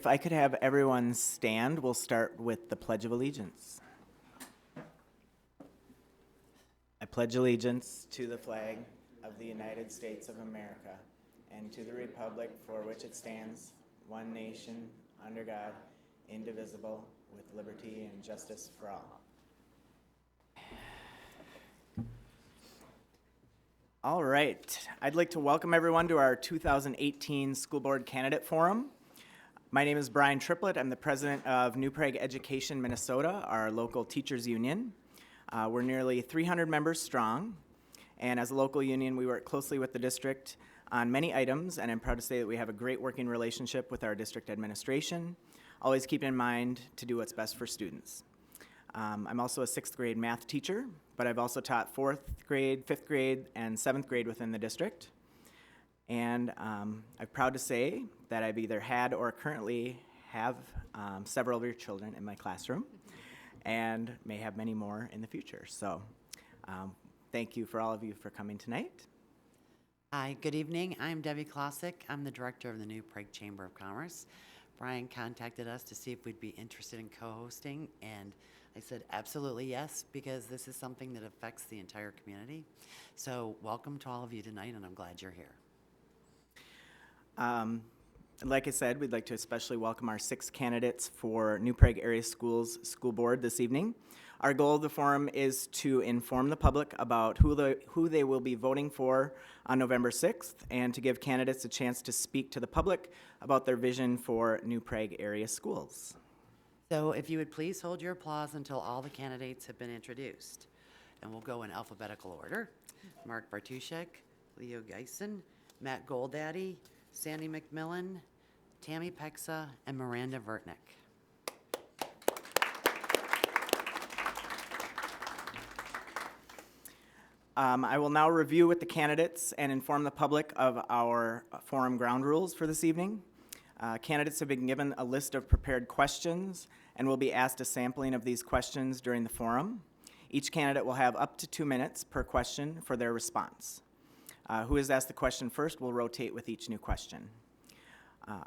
If I could have everyone stand, we'll start with the Pledge of Allegiance. I pledge allegiance to the flag of the United States of America and to the republic for which it stands, one nation, under God, indivisible, with liberty and justice for all. All right, I'd like to welcome everyone to our 2018 School Board Candidate Forum. My name is Brian Triplett. I'm the president of New Prague Education Minnesota, our local teachers union. We're nearly 300 members strong, and as a local union, we work closely with the district on many items, and I'm proud to say that we have a great working relationship with our district administration, always keeping in mind to do what's best for students. I'm also a 6th grade math teacher, but I've also taught 4th grade, 5th grade, and 7th grade within the district. And I'm proud to say that I've either had or currently have several of your children in my classroom and may have many more in the future. So thank you for all of you for coming tonight. Hi, good evening. I'm Debbie Klosik. I'm the director of the New Prague Chamber of Commerce. Brian contacted us to see if we'd be interested in co-hosting, and I said absolutely yes, because this is something that affects the entire community. So welcome to all of you tonight, and I'm glad you're here. Like I said, we'd like to especially welcome our 6 candidates for New Prague Area Schools School Board this evening. Our goal of the forum is to inform the public about who they will be voting for on November 6th, and to give candidates a chance to speak to the public about their vision for New Prague Area Schools. So if you would please hold your applause until all the candidates have been introduced. And we'll go in alphabetical order. Mark Bartuszek, Leo Geisen, Matt Goldaddy, Sandy McMillan, Tammy Pexa, and Miranda Vertnick. I will now review with the candidates and inform the public of our forum ground rules for this evening. Candidates have been given a list of prepared questions and will be asked a sampling of these questions during the forum. Each candidate will have up to 2 minutes per question for their response. Who is asked the question first will rotate with each new question.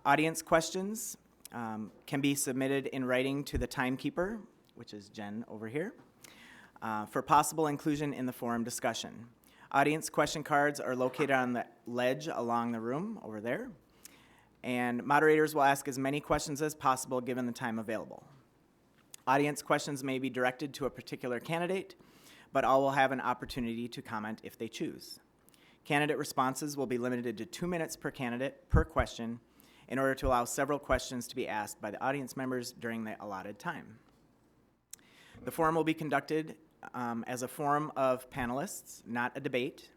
Audience questions can be submitted in writing to the timekeeper, which is Jen over here, for possible inclusion in the forum discussion. Audience question cards are located on the ledge along the room over there, and moderators will ask as many questions as possible given the time available. Audience questions may be directed to a particular candidate, but all will have an opportunity to comment if they choose. Candidate responses will be limited to 2 minutes per candidate per question in order to allow several questions to be asked by the audience members during the allotted time. The forum will be conducted as a forum of panelists, not a debate.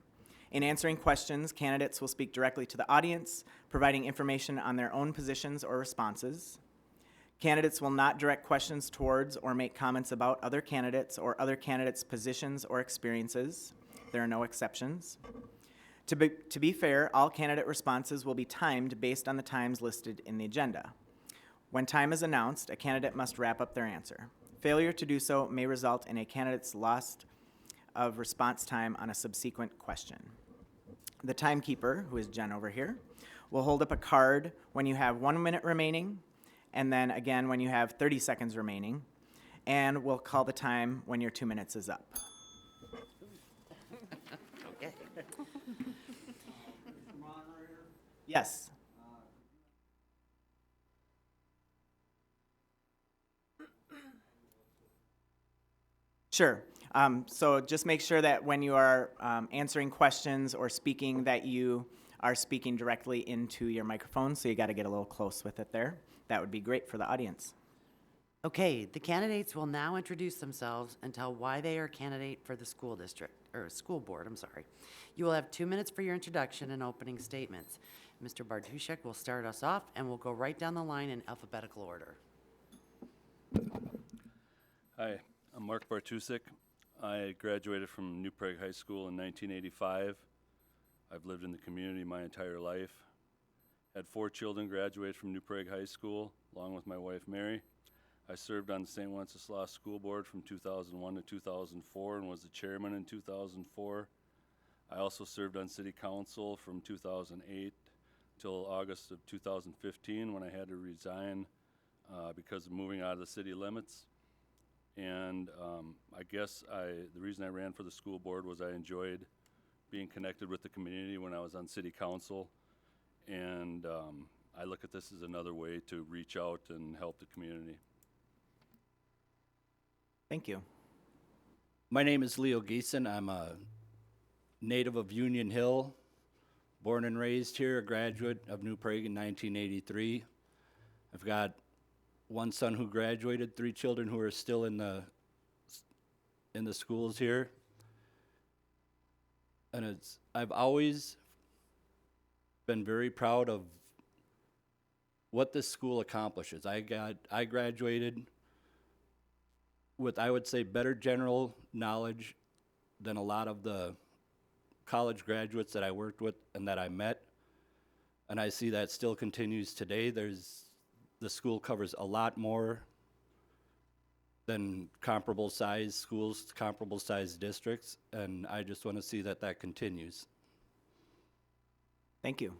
In answering questions, candidates will speak directly to the audience, providing information on their own positions or responses. Candidates will not direct questions towards or make comments about other candidates or other candidates' positions or experiences. There are no exceptions. To be fair, all candidate responses will be timed based on the times listed in the agenda. When time is announced, a candidate must wrap up their answer. Failure to do so may result in a candidate's loss of response time on a subsequent question. The timekeeper, who is Jen over here, will hold up a card when you have 1 minute remaining, and then again when you have 30 seconds remaining, and will call the time when your 2 minutes is up. Okay. Yes. Sure. So just make sure that when you are answering questions or speaking that you are speaking directly into your microphone, so you got to get a little close with it there. That would be great for the audience. Okay, the candidates will now introduce themselves and tell why they are a candidate for the school district, or school board, I'm sorry. You will have 2 minutes for your introduction and opening statements. Mr. Bartuszek will start us off, and we'll go right down the line in alphabetical order. Hi, I'm Mark Bartuszek. I graduated from New Prague High School in 1985. I've lived in the community my entire life. Had 4 children graduate from New Prague High School, along with my wife Mary. I served on the St. Wenceslaus School Board from 2001 to 2004 and was the chairman in 2004. I also served on City Council from 2008 till August of 2015 when I had to resign because of moving out of the city limits. And I guess the reason I ran for the school board was I enjoyed being connected with the community when I was on city council. And I look at this as another way to reach out and help the community. Thank you. My name is Leo Geeson. I'm a native of Union Hill, born and raised here, a graduate of New Prague in 1983. I've got one son who graduated, 3 children who are still in the schools here. And I've always been very proud of what this school accomplishes. I graduated with, I would say, better general knowledge than a lot of the college graduates that I worked with and that I met. And I see that still continues today. The school covers a lot more than comparable size schools, comparable size districts, and I just want to see that that continues. Thank you.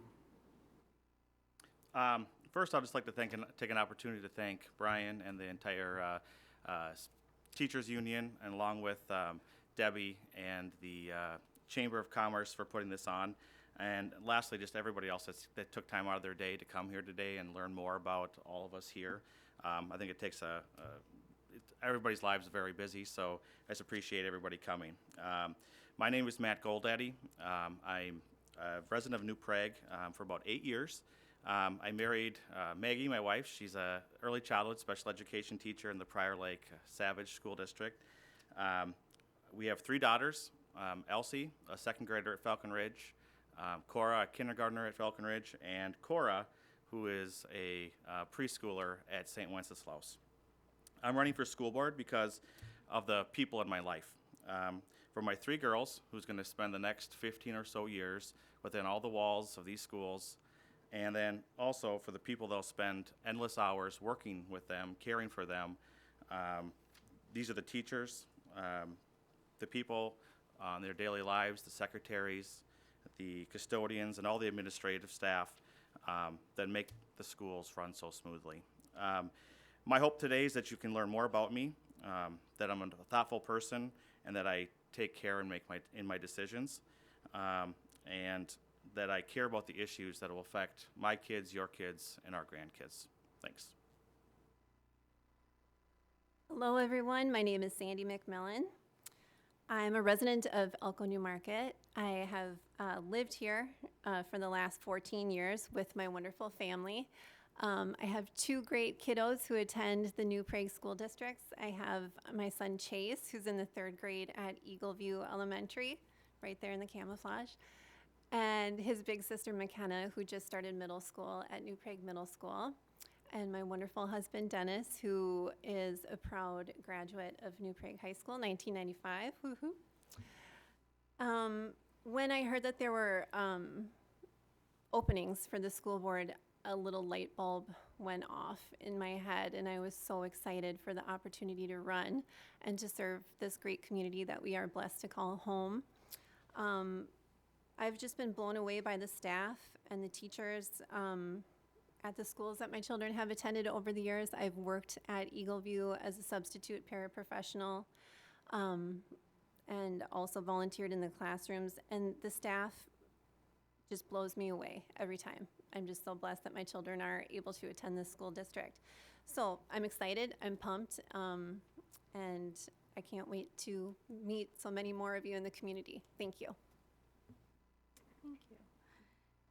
First, I'd just like to take an opportunity to thank Brian and the entire Teachers Union, and along with Debbie and the Chamber of Commerce for putting this on. And lastly, just everybody else that took time out of their day to come here today and learn more about all of us here. I think it takes everybody's lives are very busy, so I just appreciate everybody coming. My name is Matt Goldaddy. I'm a resident of New Prague for about 8 years. I married Maggie, my wife. She's a early childhood special education teacher in the Prior Lake Savage School District. We have 3 daughters, Elsie, a second grader at Falcon Ridge, Cora, a kindergartner at Falcon Ridge, and Cora, who is a preschooler at St. Wenceslaus. I'm running for school board because of the people in my life. For my 3 girls, who's going to spend the next 15 or so years within all the walls of these schools, and then also for the people that'll spend endless hours working with them, caring for them. These are the teachers, the people on their daily lives, the secretaries, the custodians, and all the administrative staff that make the schools run so smoothly. My hope today is that you can learn more about me, that I'm a thoughtful person, and that I take care and in my decisions, and that I care about the issues that will affect my kids, your kids, and our grandkids. Thanks. Hello, everyone. My name is Sandy McMillan. I'm a resident of Elko New Market. I have lived here for the last 14 years with my wonderful family. I have 2 great kiddos who attend the New Prague school districts. I have my son Chase, who's in the 3rd grade at Eagle View Elementary, right there in the camouflage, and his big sister McKenna, who just started middle school at New Prague Middle School, and my wonderful husband Dennis, who is a proud graduate of New Prague High School, 1995. Woohoo! When I heard that there were openings for the school board, a little light bulb went off in my head, and I was so excited for the opportunity to run and to serve this great community that we are blessed to call home. I've just been blown away by the staff and the teachers at the schools that my children have attended over the years. I've worked at Eagle View as a substitute paraprofessional, and also volunteered in the classrooms, and the staff just blows me away every time. I'm just so blessed that my children are able to attend this school district. So I'm excited, I'm pumped, and I can't wait to meet so many more of you in the community. Thank you. Thank you.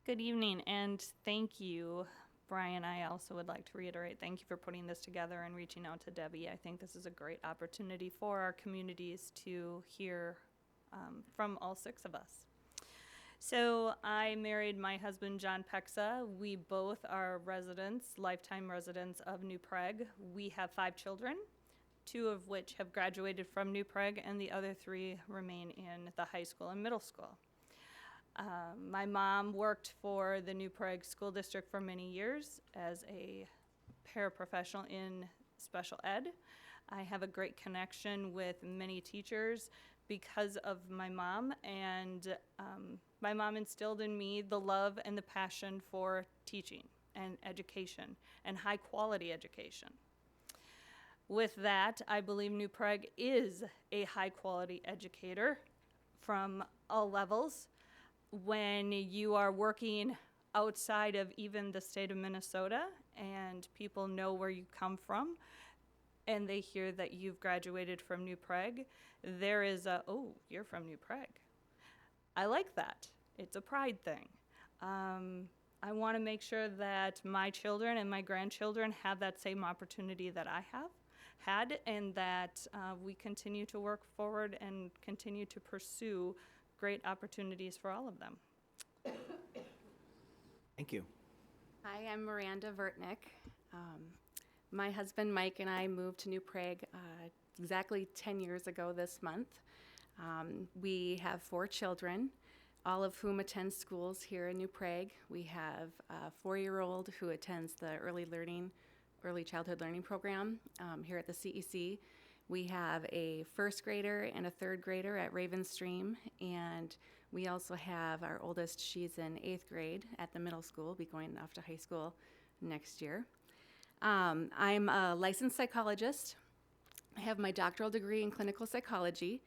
Good evening, and thank you, Brian. I also would like to reiterate, thank you for putting this together and reaching out to Debbie. I think this is a great opportunity for our communities to hear from all 6 of us. So I married my husband, John Pexa. We both are residents, lifetime residents of New Prague. We have 5 children, 2 of which have graduated from New Prague, and the other 3 remain in the high school and middle school. My mom worked for the New Prague School District for many years as a paraprofessional in special ed. I have a great connection with many teachers, because of my mom, and my mom instilled in me the love and the passion for teaching and education and high quality education. With that, I believe New Prague is a high quality educator from all levels. When you are working outside of even the state of Minnesota and people know where you come from and they hear that you've graduated from New Prague, there is a, oh, you're from New Prague. I like that. It's a pride thing. I want to make sure that my children and my grandchildren have that same opportunity that I have had, and that we continue to work forward and continue to pursue great opportunities for all of them. Thank you. Hi, I'm Miranda Vertnick. My husband Mike and I moved to New Prague exactly 10 years ago this month. We have 4 children, all of whom attend schools here in New Prague. We have a 4-year-old who attends the early childhood learning program here at the CEC. We have a 1st grader and a 3rd grader at Raven Stream, and we also have our oldest, she's in 8th grade at the middle school, be going off to high school next year. I'm a licensed psychologist. I have my doctoral degree in clinical psychology.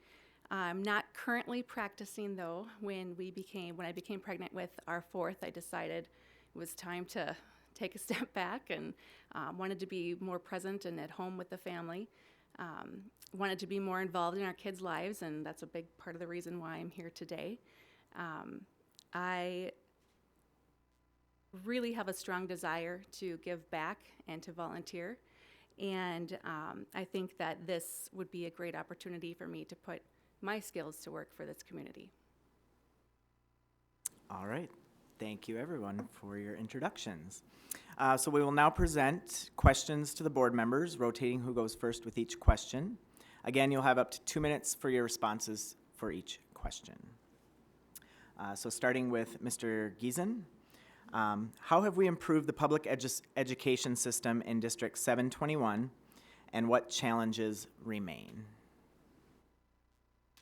I'm not currently practicing though. When I became pregnant with our 4th, I decided it was time to take a step back and wanted to be more present and at home with the family. Wanted to be more involved in our kids' lives, and that's a big part of the reason why I'm here today. I really have a strong desire to give back and to volunteer, and I think that this would be a great opportunity for me to put my skills to work for this community. All right. Thank you, everyone, for your introductions. So we will now present questions to the board members, rotating who goes first with each question. Again, you'll have up to 2 minutes for your responses for each question. So starting with Mr. Giesen, how have we improved the public education system in District 721, and what challenges remain?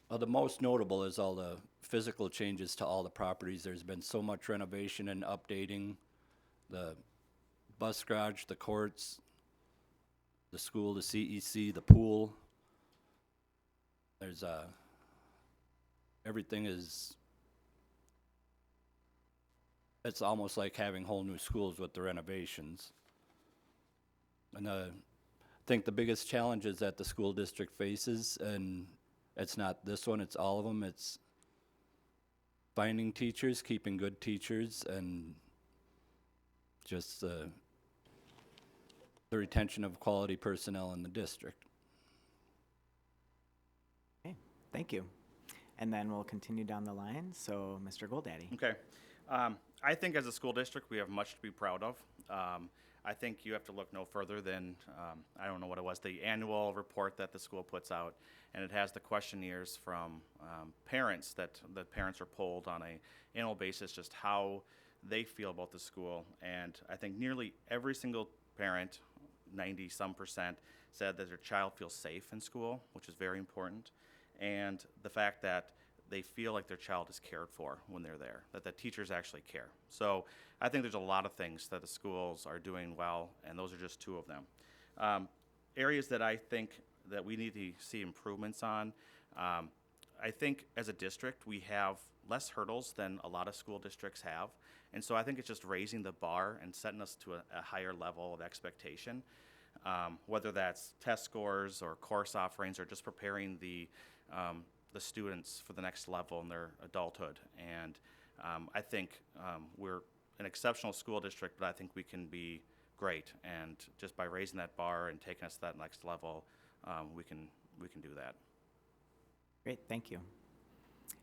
Well, the most notable is all the physical changes to all the properties. There's been so much renovation and updating. The bus garage, the courts, the school, the CEC, the pool. There's everything is, it's almost like having whole new schools with the renovations. And I think the biggest challenges that the school district faces, and it's not this one, it's all of them, it's finding teachers, keeping good teachers, and just the retention of quality personnel in the district. Okay, thank you. And then we'll continue down the line. So, Mr. Goldaddy. Okay. I think as a school district, we have much to be proud of. I think you have to look no further than, I don't know what it was, the annual report that the school puts out, and it has the questionnaires from parents that the parents are polled on an annual basis, just how they feel about the school. And I think nearly every single parent, 90-some%, said that their child feels safe in school, which is very important, and the fact that they feel like their child is cared for when they're there, that the teachers actually care. So I think there's a lot of things that the schools are doing well, and those are just 2 of them. Areas that I think that we need to see improvements on, I think as a district we have less hurdles than a lot of school districts have, and so I think it's just raising the bar and setting us to a higher level of expectation, whether that's test scores or course offerings or just preparing the students for the next level in their adulthood. And I think we're an exceptional school district, but I think we can be great. And just by raising that bar and taking us to that next level, we can do that. Great, thank you.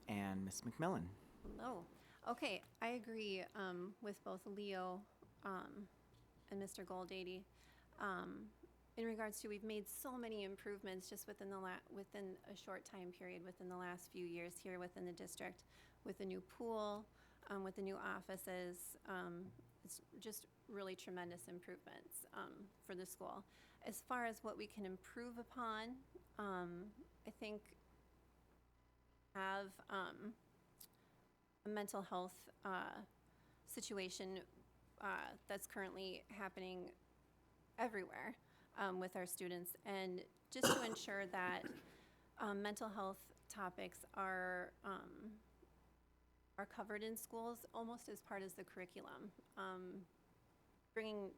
And Ms. McMillan. Hello. Okay, I agree with both Leo and Mr. Goldaddy. In regards to, we've made so many improvements just within a short time period within the last few years here within the district, with the new pool, with the new offices. It's just really tremendous improvements for the school. As far as what we can improve upon, I think have a mental health situation that's currently happening everywhere with our students, and just to ensure that mental health topics are covered in schools almost as part of the curriculum, bringing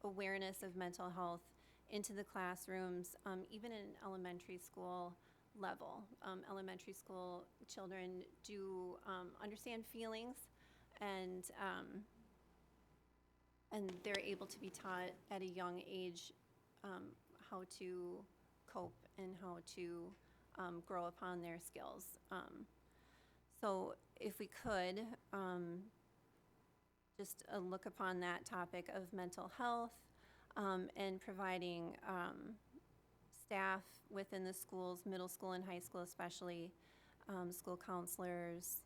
awareness of mental health into the classrooms, even in elementary school level. Elementary school children do understand feelings, and they're able to be taught at a young age how to cope and how to grow upon their skills. So if we could, just look upon that topic of mental health and providing staff within the schools, middle school and high school especially, school counselors,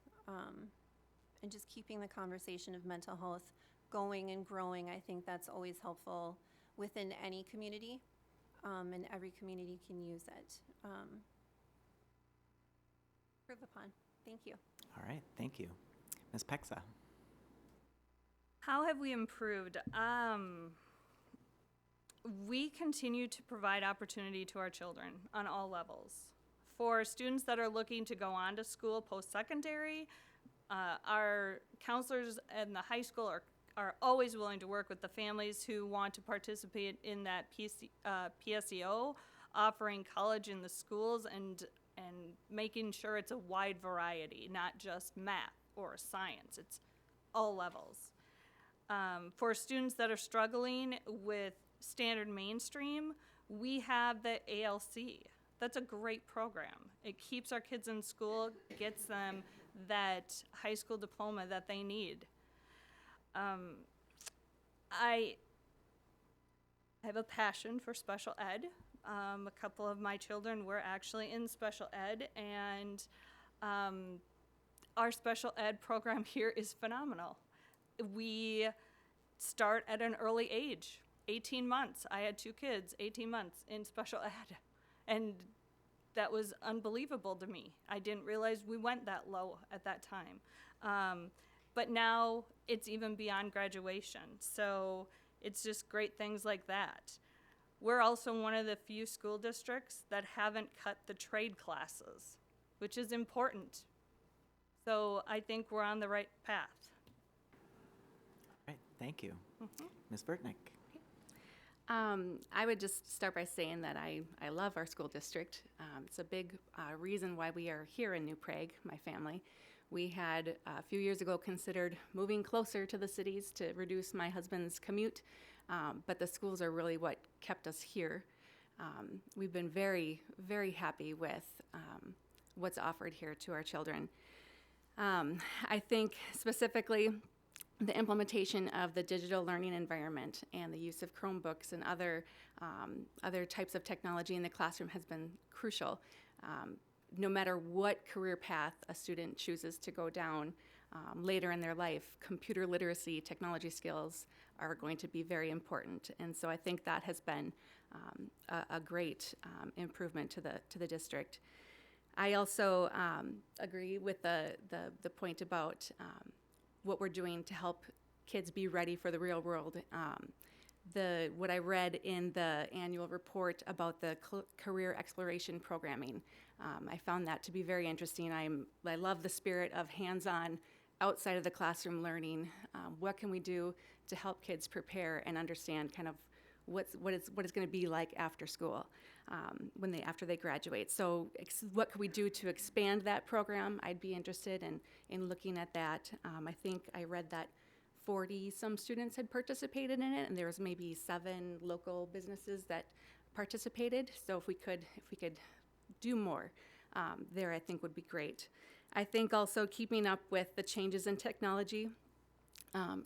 and just keeping the conversation of mental health going and growing. I think that's always helpful within any community, and every community can use it. Improve upon. Thank you. All right, thank you. Ms. Pexa? How have we improved? We continue to provide opportunity to our children on all levels. For students that are looking to go on to school post-secondary, our counselors in the high school are always willing to work with the families who want to participate in that PSEO, offering college in the schools and making sure it's a wide variety, not just math or science. It's all levels. For students that are struggling with standard mainstream, we have the ALC. That's a great program. It keeps our kids in school, gets them that high school diploma that they need. I have a passion for special ed. A couple of my children were actually in special ed, and our special ed program here is phenomenal. We start at an early age, 18 months. I had 2 kids, 18 months in special ed, and that was unbelievable to me. I didn't realize we went that low at that time. But now it's even beyond graduation, so it's just great things like that. We're also one of the few school districts that haven't cut the trade classes, which is important. So I think we're on the right path. All right, thank you. Ms. Burtnick? I would just start by saying that I love our school district. It's a big reason why we are here in New Prague, my family. We had a few years ago considered moving closer to the cities to reduce my husband's commute, but the schools are really what kept us here. We've been very, very happy with what's offered here to our children. I think specifically the implementation of the digital learning environment and the use of Chromebooks and other types of technology in the classroom has been crucial. No matter what career path a student chooses to go down later in their life, computer literacy, technology skills are going to be very important. And so I think that has been a great improvement to the district. I also agree with the point about what we're doing to help kids be ready for the real world. What I read in the annual report about the career exploration programming, I found that to be very interesting. I love the spirit of hands-on, outside of the classroom learning. What can we do to help kids prepare and understand kind of what it's going to be like after school after they graduate? So what could we do to expand that program? I'd be interested in looking at that. I think I read that 40-some students had participated in it, and there was maybe 7 local businesses that participated. So if we could do more there, I think would be great. I think also keeping up with the changes in technology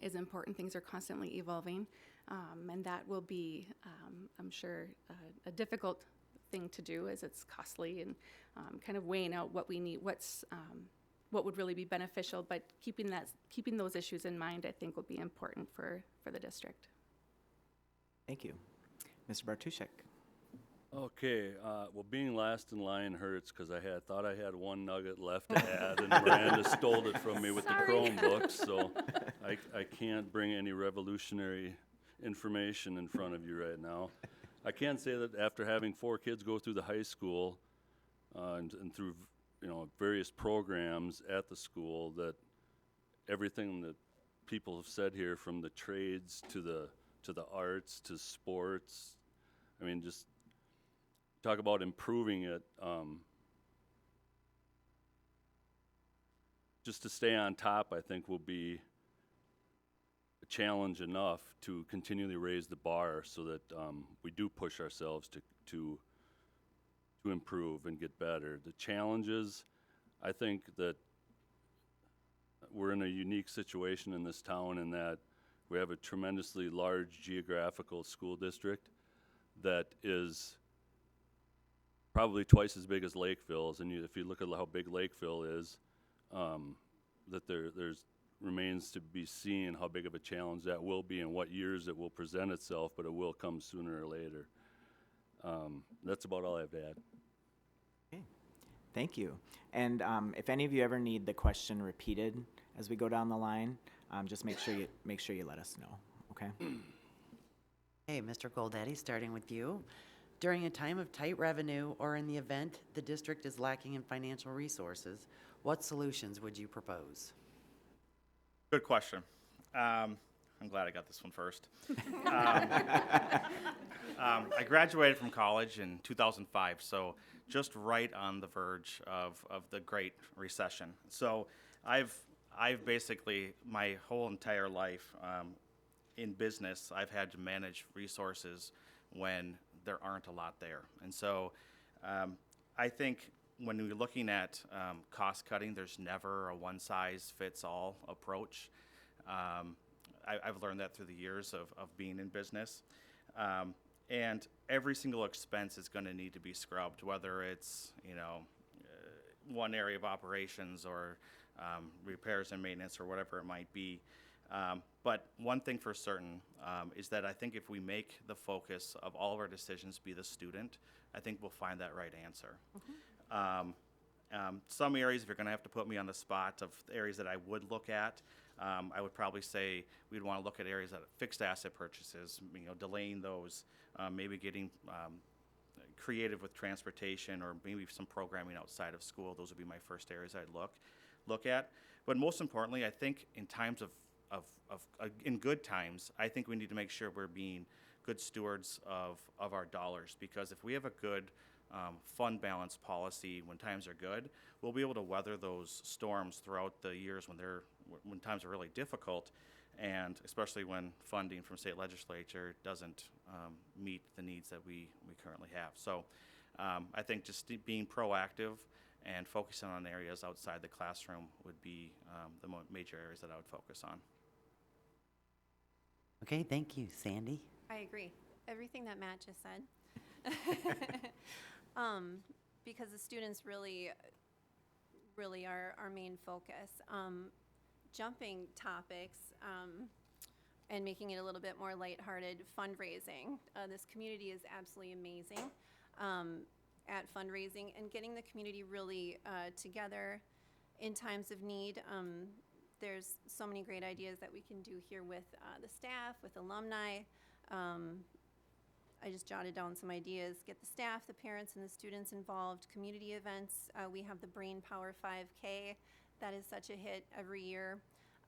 is important. Things are constantly evolving, and that will be, I'm sure, a difficult thing to do, as it's costly, and kind of weighing out what we need, what would really be beneficial, but keeping those issues in mind, I think, will be important for the district. Thank you. Mr. Bartuszek? Okay, well, being last in line hurts because I thought I had one nugget left to add, and Miranda stole it from me with the Chromebooks, so I can't bring any revolutionary information in front of you right now. I can say that after having 4 kids go through the high school and through various programs at the school, that everything that people have said here, from the trades to the arts to sports, I mean, just talk about improving it. Just to stay on top, I think, will be a challenge enough to continually raise the bar so that we do push ourselves to improve and get better. The challenges, I think that we're in a unique situation in this town in that we have a tremendously large geographical school district that is probably twice as big as Lakeville's, and if you look at how big Lakeville is, that there's remains to be seen how big of a challenge that will be and what years it will present itself, but it will come sooner or later. That's about all I've had. Okay. Thank you. And if any of you ever need the question repeated as we go down the line, just make sure you let us know. Okay. Hey, Mr. Goldaddy, starting with you. During a time of tight revenue or in the event the district is lacking in financial resources, what solutions would you propose? Good question. I'm glad I got this one first. I graduated from college in 2005, so just right on the verge of the Great Recession. So I've basically, my whole entire life in business, I've had to manage resources when there aren't a lot there. And so I think when you're looking at cost cutting, there's never a one-size-fits-all approach. I've learned that through the years of being in business. And every single expense is going to need to be scrubbed, whether it's one area of operations or repairs and maintenance or whatever it might be. But one thing for certain is that I think if we make the focus of all of our decisions be the student, I think we'll find that right answer. Some areas, if you're going to have to put me on the spot of areas that I would look at, I would probably say we'd want to look at areas that fixed asset purchases, delaying those, maybe getting creative with transportation or maybe some programming outside of school. Those would be my first areas I'd look at. But most importantly, I think in times in good times, I think we need to make sure we're being good stewards of our dollars, because if we have a good fund balance policy when times are good, we'll be able to weather those storms throughout the years when times are really difficult, and especially when funding from state legislature doesn't meet the needs that we currently have. So I think just being proactive and focusing on areas outside the classroom would be the major areas that I would focus on. Okay, thank you. Sandy? I agree. Everything that Matt just said. Because the students really are our main focus. Jumping topics and making it a little bit more lighthearted, fundraising. This community is absolutely amazing at fundraising and getting the community really together in times of need. There's so many great ideas that we can do here with the staff, with alumni. I just jotted down some ideas. Get the staff, the parents, and the students involved. Community events. We have the Brain Power 5K. That is such a hit every year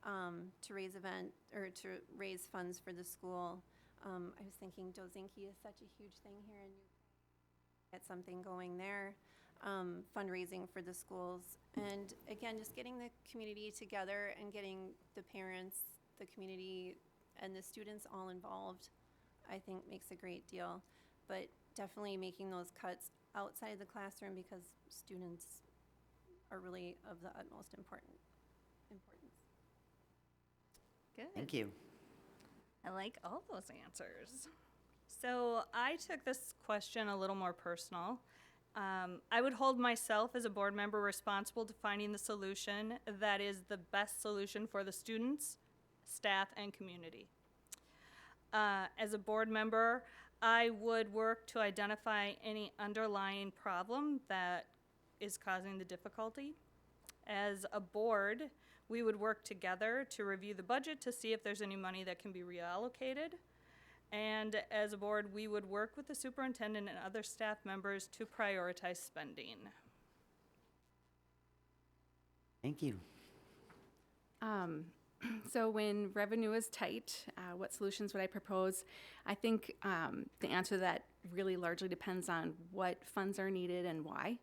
to raise funds for the school. I was thinking Dozinki is such a huge thing here, and get something going there. Fundraising for the schools, and again, just getting the community together and getting the parents, the community, and the students all involved, I think makes a great deal. But definitely making those cuts outside the classroom, because students are really of the utmost importance. Good. Thank you. I like all those answers. So I took this question a little more personal. I would hold myself as a board member responsible to finding the solution that is the best solution for the students, staff, and community. As a board member, I would work to identify any underlying problem that is causing the difficulty. As a board, we would work together to review the budget to see if there's any money that can be reallocated. And as a board, we would work with the superintendent and other staff members to prioritize spending. Thank you. So when revenue is tight, what solutions would I propose? I think the answer to that really largely depends on what funds are needed and why.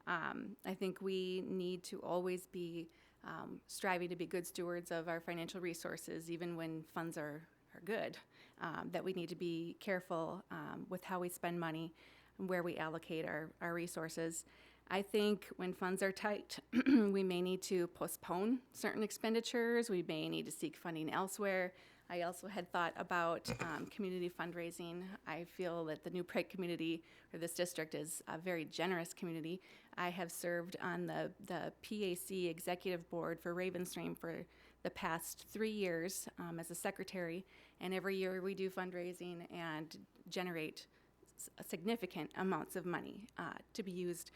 I think we need to always be striving to be good stewards of our financial resources, even when funds are good. That we need to be careful with how we spend money and where we allocate our resources. I think when funds are tight, we may need to postpone certain expenditures. We may need to seek funding elsewhere. I also had thought about community fundraising. I feel that the New Prague community, or this district, is a very generous community. I have served on the PAC executive board for Ravenstream for the past 3 years as a secretary, and every year we do fundraising and generate significant amounts of money to be used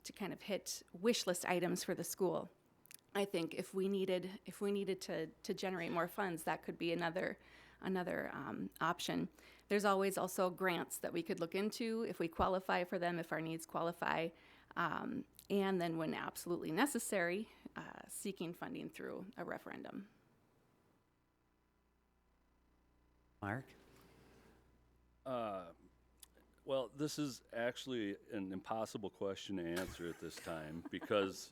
to kind of hit wish list items for the school. I think if we needed to generate more funds, that could be another option. There's always also grants that we could look into if we qualify for them, if our needs qualify, and then when absolutely necessary, seeking funding through a referendum. Mark? Well, this is actually an impossible question to answer at this time because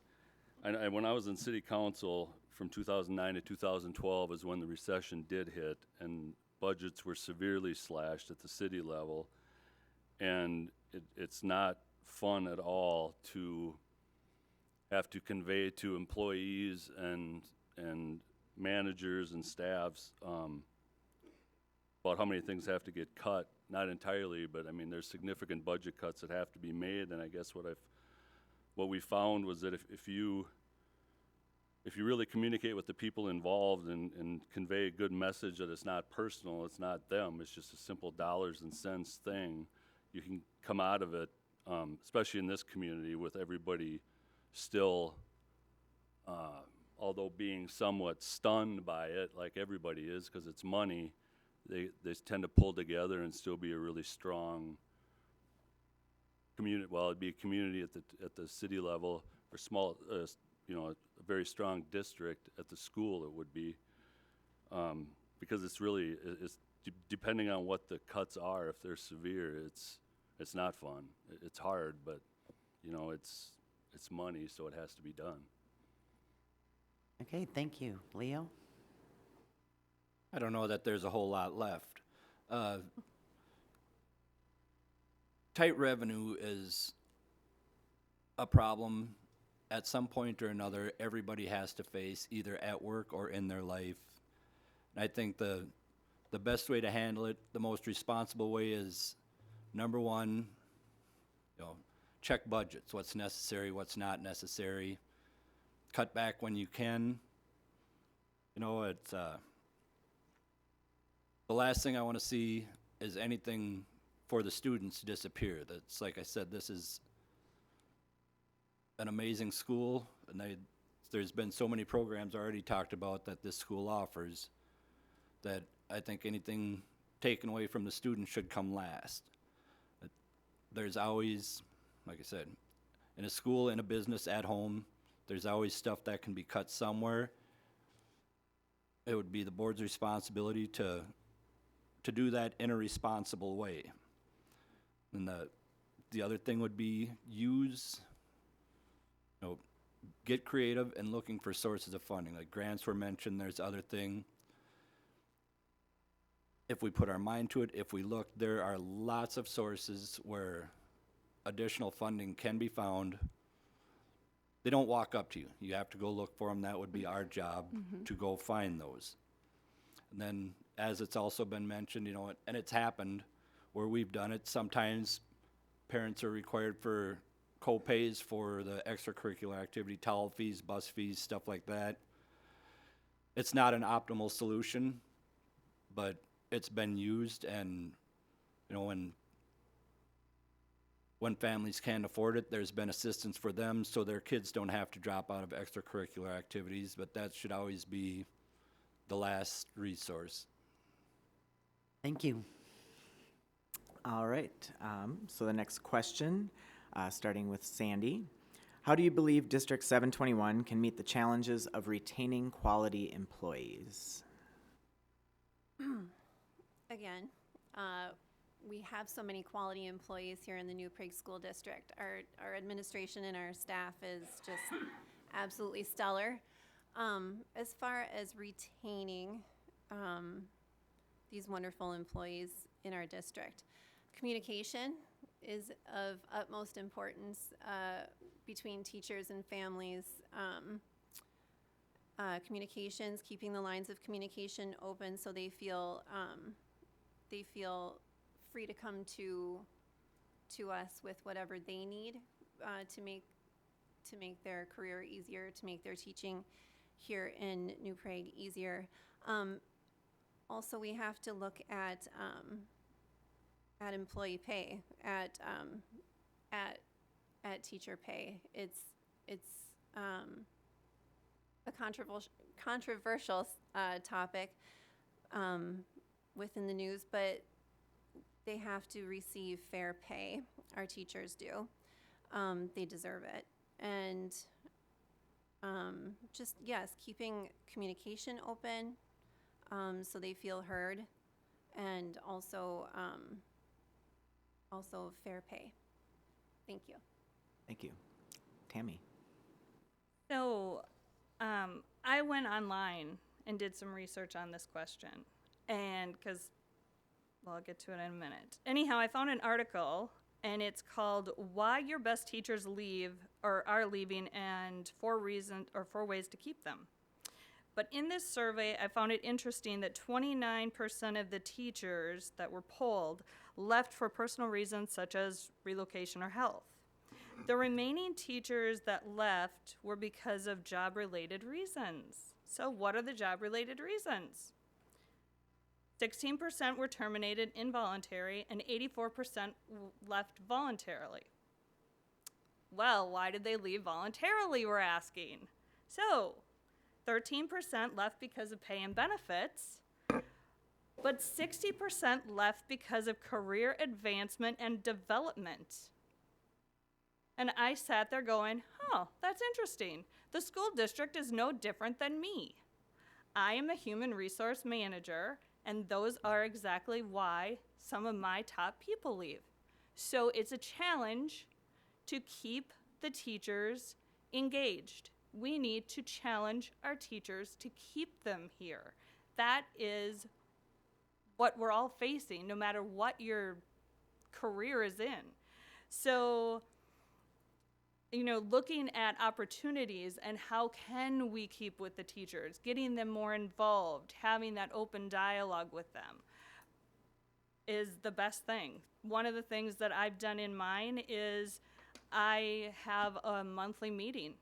when I was in city council from 2009 to 2012 is when the recession did hit and budgets were severely slashed at the city level. And it's not fun at all to have to convey to employees and managers and staffs about how many things have to get cut. Not entirely, but I mean, there's significant budget cuts that have to be made. And I guess what we found was that if you really communicate with the people involved and convey a good message that it's not personal, it's not them, it's just a simple dollars and cents thing, you can come out of it, especially in this community with everybody still, although being somewhat stunned by it, like everybody is, because it's money, they tend to pull together and still be a really strong community. Well, it'd be a community at the city level, or small, a very strong district at the school. It would be because it's really depending on what the cuts are. If they're severe, it's not fun. It's hard, but it's money, so it has to be done. Okay, thank you. Leo? I don't know that there's a whole lot left. Tight revenue is a problem at some point or another everybody has to face, either at work or in their life. And I think the best way to handle it, the most responsible way is, number one, check budgets, what's necessary, what's not necessary. Cut back when you can. It's the last thing I want to see is anything for the students to disappear. That's, like I said, this is an amazing school, and there's been so many programs already talked about that this school offers that I think anything taken away from the students should come last. There's always, like I said, in a school, in a business, at home, there's always stuff that can be cut somewhere. It would be the board's responsibility to do that in a responsible way. And the other thing would be get creative and looking for sources of funding. Like grants were mentioned, there's other thing. If we put our mind to it, if we look, there are lots of sources where additional funding can be found. They don't walk up to you. You have to go look for them. That would be our job to go find those. And then, as it's also been mentioned, and it's happened where we've done it, sometimes parents are required for co-pays for the extracurricular activity, towel fees, bus fees, stuff like that. It's not an optimal solution, but it's been used, and you know, when families can't afford it, there's been assistance for them so their kids don't have to drop out of extracurricular activities, but that should always be the last resource. Thank you. All right, so the next question, starting with Sandy. How do you believe District 721 can meet the challenges of retaining quality employees? Again, we have so many quality employees here in the New Prague School District. Our administration and our staff is just absolutely stellar. As far as retaining these wonderful employees in our district, communication is of utmost importance between teachers and families. Communications, keeping the lines of communication open so they feel free to come to us with whatever they need to make their career easier, to make their teaching here in New Prague easier. Also, we have to look at employee pay, at teacher pay. It's a controversial topic within the news, but they have to receive fair pay. Our teachers do. They deserve it. And just, yes, keeping communication open so they feel heard, and also fair pay. Thank you. Thank you. Tammy? So, I went online and did some research on this question, and well, I'll get to it in a minute. Anyhow, I found an article, and it's called "Why Your Best Teachers Leave or Are Leaving and 4 Ways to Keep Them." But in this survey, I found it interesting that 29% of the teachers that were polled left for personal reasons such as relocation or health. The remaining teachers that left were because of job-related reasons. So what are the job-related reasons? 16% were terminated involuntary and 84% left voluntarily. Well, why did they leave voluntarily, we're asking? So, 13% left because of pay and benefits, but 60% left because of career advancement and development. And I sat there going, oh, that's interesting. The school district is no different than me. I am a human resource manager, and those are exactly why some of my top people leave. So it's a challenge to keep the teachers engaged. We need to challenge our teachers to keep them here. That is what we're all facing, no matter what your career is in. So, looking at opportunities and how can we keep with the teachers, getting them more involved, having that open dialogue with them is the best thing. One of the things that I've done in mine is I have a monthly meeting,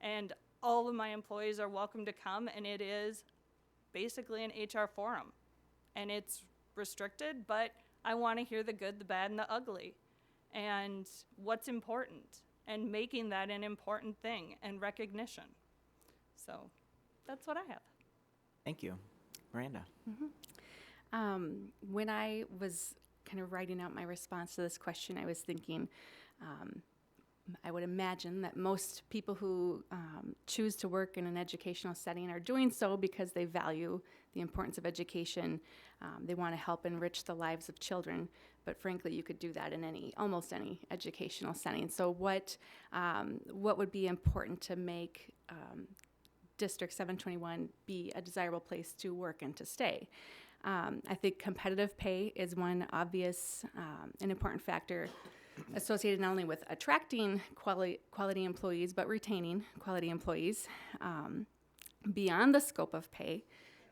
and all of my employees are welcome to come, and it is basically an HR forum. And it's restricted, but I want to hear the good, the bad, and the ugly, and what's important, and making that an important thing and recognition. So that's what I have. Thank you. Miranda? When I was kind of writing out my response to this question, I was thinking, I would imagine that most people who choose to work in an educational setting are doing so because they value the importance of education. They want to help enrich the lives of children, but frankly, you could do that in almost any educational setting. So what would be important to make District 721 be a desirable place to work and to stay? I think competitive pay is one obvious and important factor associated not only with attracting quality employees, but retaining quality employees beyond the scope of pay.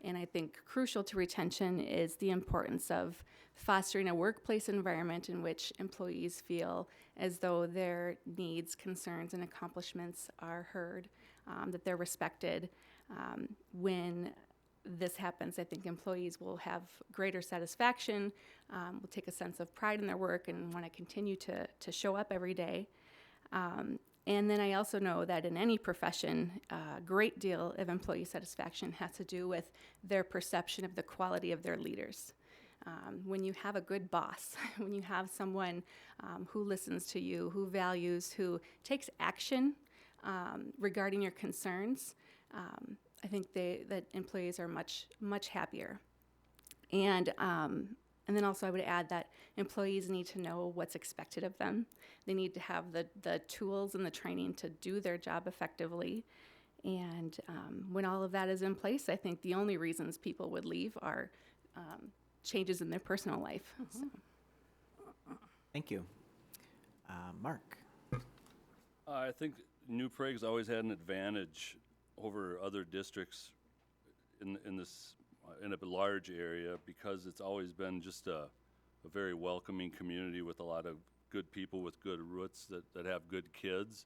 And I think crucial to retention is the importance of fostering a workplace environment in which employees feel as though their needs, concerns, and accomplishments are heard, that they're respected. When this happens, I think employees will have greater satisfaction, will take a sense of pride in their work and want to continue to show up every day. And then I also know that in any profession, a great deal of employee satisfaction has to do with their perception of the quality of their leaders. When you have a good boss, when you have someone who listens to you, who values, who takes action regarding your concerns, I think that employees are much happier. And then also I would add that employees need to know what's expected of them. They need to have the tools and the training to do their job effectively. And when all of that is in place, I think the only reasons people would leave are changes in their personal life. So. Thank you. Mark? I think New Prague's always had an advantage over other districts in a large area because it's always been just a very welcoming community with a lot of good people with good roots that have good kids.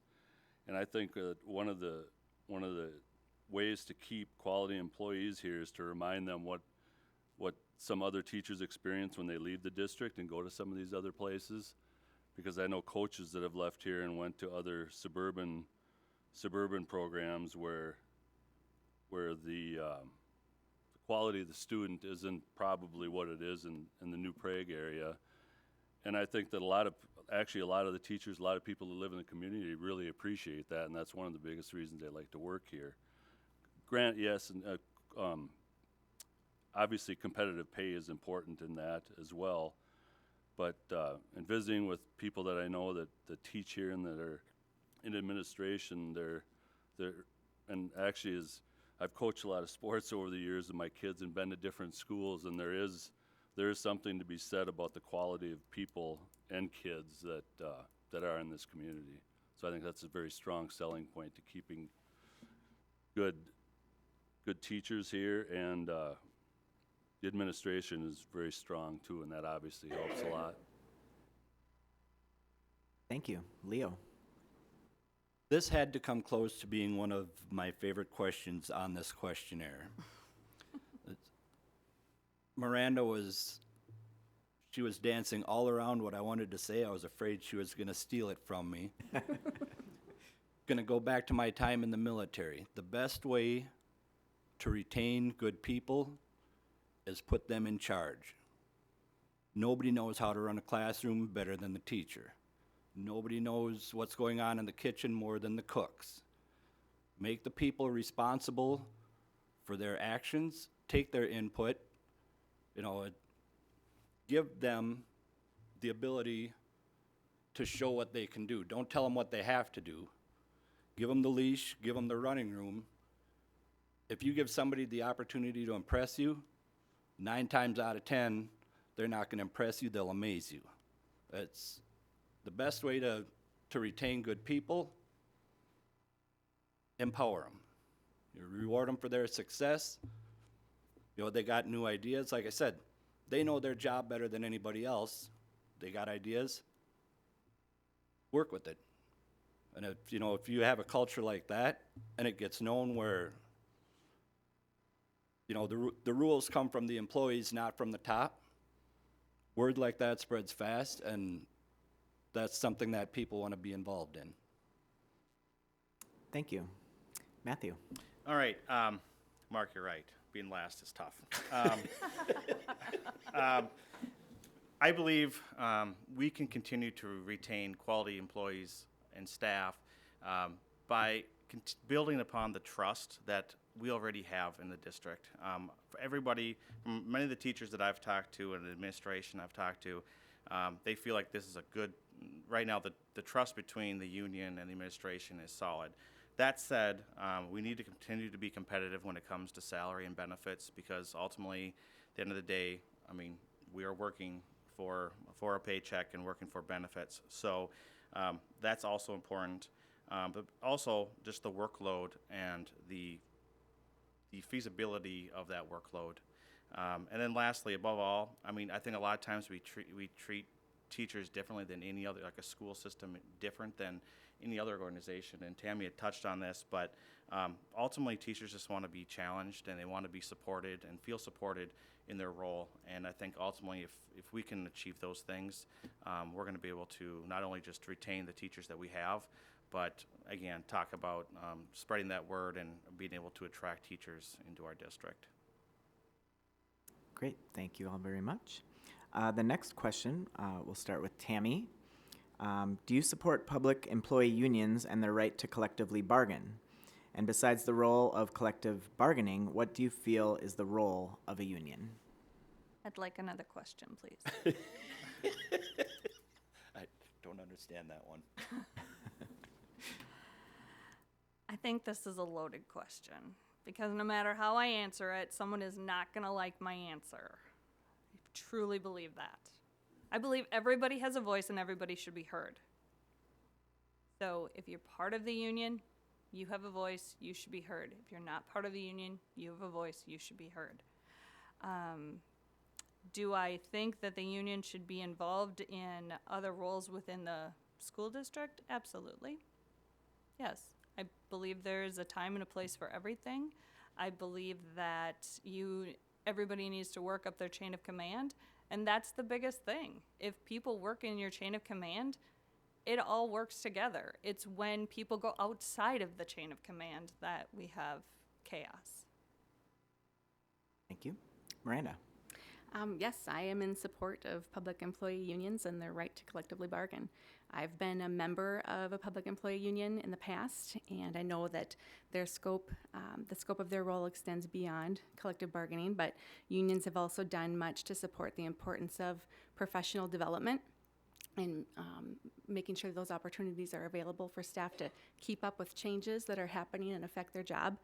And I think one of the ways to keep quality employees here is to remind them what some other teachers experience when they leave the district and go to some of these other places. Because I know coaches that have left here and went to other suburban programs where the quality of the student isn't probably what it is in the New Prague area. And I think that a lot of the teachers, a lot of people who live in the community really appreciate that, and that's one of the biggest reasons they like to work here. Yes, and obviously competitive pay is important in that as well. But in visiting with people that I know that teach here and that are in administration, and actually I've coached a lot of sports over the years with my kids and been to different schools, and there is something to be said about the quality of people and kids that are in this community. So I think that's a very strong selling point to keeping good teachers here, and the administration is very strong too, and that obviously helps a lot. Thank you. Leo? This had to come close to being one of my favorite questions on this questionnaire. Miranda was dancing all around what I wanted to say. I was afraid she was going to steal it from me. Going to go back to my time in the military. The best way to retain good people is put them in charge. Nobody knows how to run a classroom better than the teacher. Nobody knows what's going on in the kitchen more than the cooks. Make the people responsible for their actions, take their input, give them the ability to show what they can do. Don't tell them what they have to do. Give them the leash, give them the running room. If you give somebody the opportunity to impress you, 9 times out of 10, they're not going to impress you, they'll amaze you. That's the best way to retain good people. Empower them. You reward them for their success. They got new ideas. Like I said, they know their job better than anybody else. They got ideas. Work with it. And if you have a culture like that, and it gets known where the rules come from the employees, not from the top, word like that spreads fast, and that's something that people want to be involved in. Thank you. Matthew? All right, Mark, you're right. Being last is tough. I believe we can continue to retain quality employees and staff by building upon the trust that we already have in the district. For everybody, many of the teachers that I've talked to and the administration I've talked to, they feel like this is a good, right now the trust between the union and the administration is solid. That said, we need to continue to be competitive when it comes to salary and benefits, because ultimately, at the end of the day, we are working for a paycheck and working for benefits. So that's also important. But also just the workload and the feasibility of that workload. And then lastly, above all, I think a lot of times we treat teachers differently than any other, like a school system different than any other organization. And Tammy had touched on this, but ultimately teachers just want to be challenged and they want to be supported and feel supported in their role. And I think ultimately if we can achieve those things, we're going to be able to not only just retain the teachers that we have, but again, talk about spreading that word and being able to attract teachers into our district. Great, thank you all very much. The next question, we'll start with Tammy. Do you support public employee unions and their right to collectively bargain? And besides the role of collective bargaining, what do you feel is the role of a union? I'd like another question, please. I don't understand that one. I think this is a loaded question because no matter how I answer it, someone is not going to like my answer. I truly believe that. I believe everybody has a voice and everybody should be heard. So if you're part of the union, you have a voice, you should be heard. If you're not part of the union, you have a voice, you should be heard. Do I think that the union should be involved in other roles within the school district? Absolutely. Yes. I believe there's a time and a place for everything. I believe that everybody needs to work up their chain of command, and that's the biggest thing. If people work in your chain of command, it all works together. It's when people go outside of the chain of command that we have chaos. Thank you. Miranda? Yes, I am in support of public employee unions and their right to collectively bargain. I've been a member of a public employee union in the past, and I know that their scope, the scope of their role extends beyond collective bargaining, but unions have also done much to support the importance of professional development and making sure those opportunities are available for staff to keep up with changes that are happening and affect their job,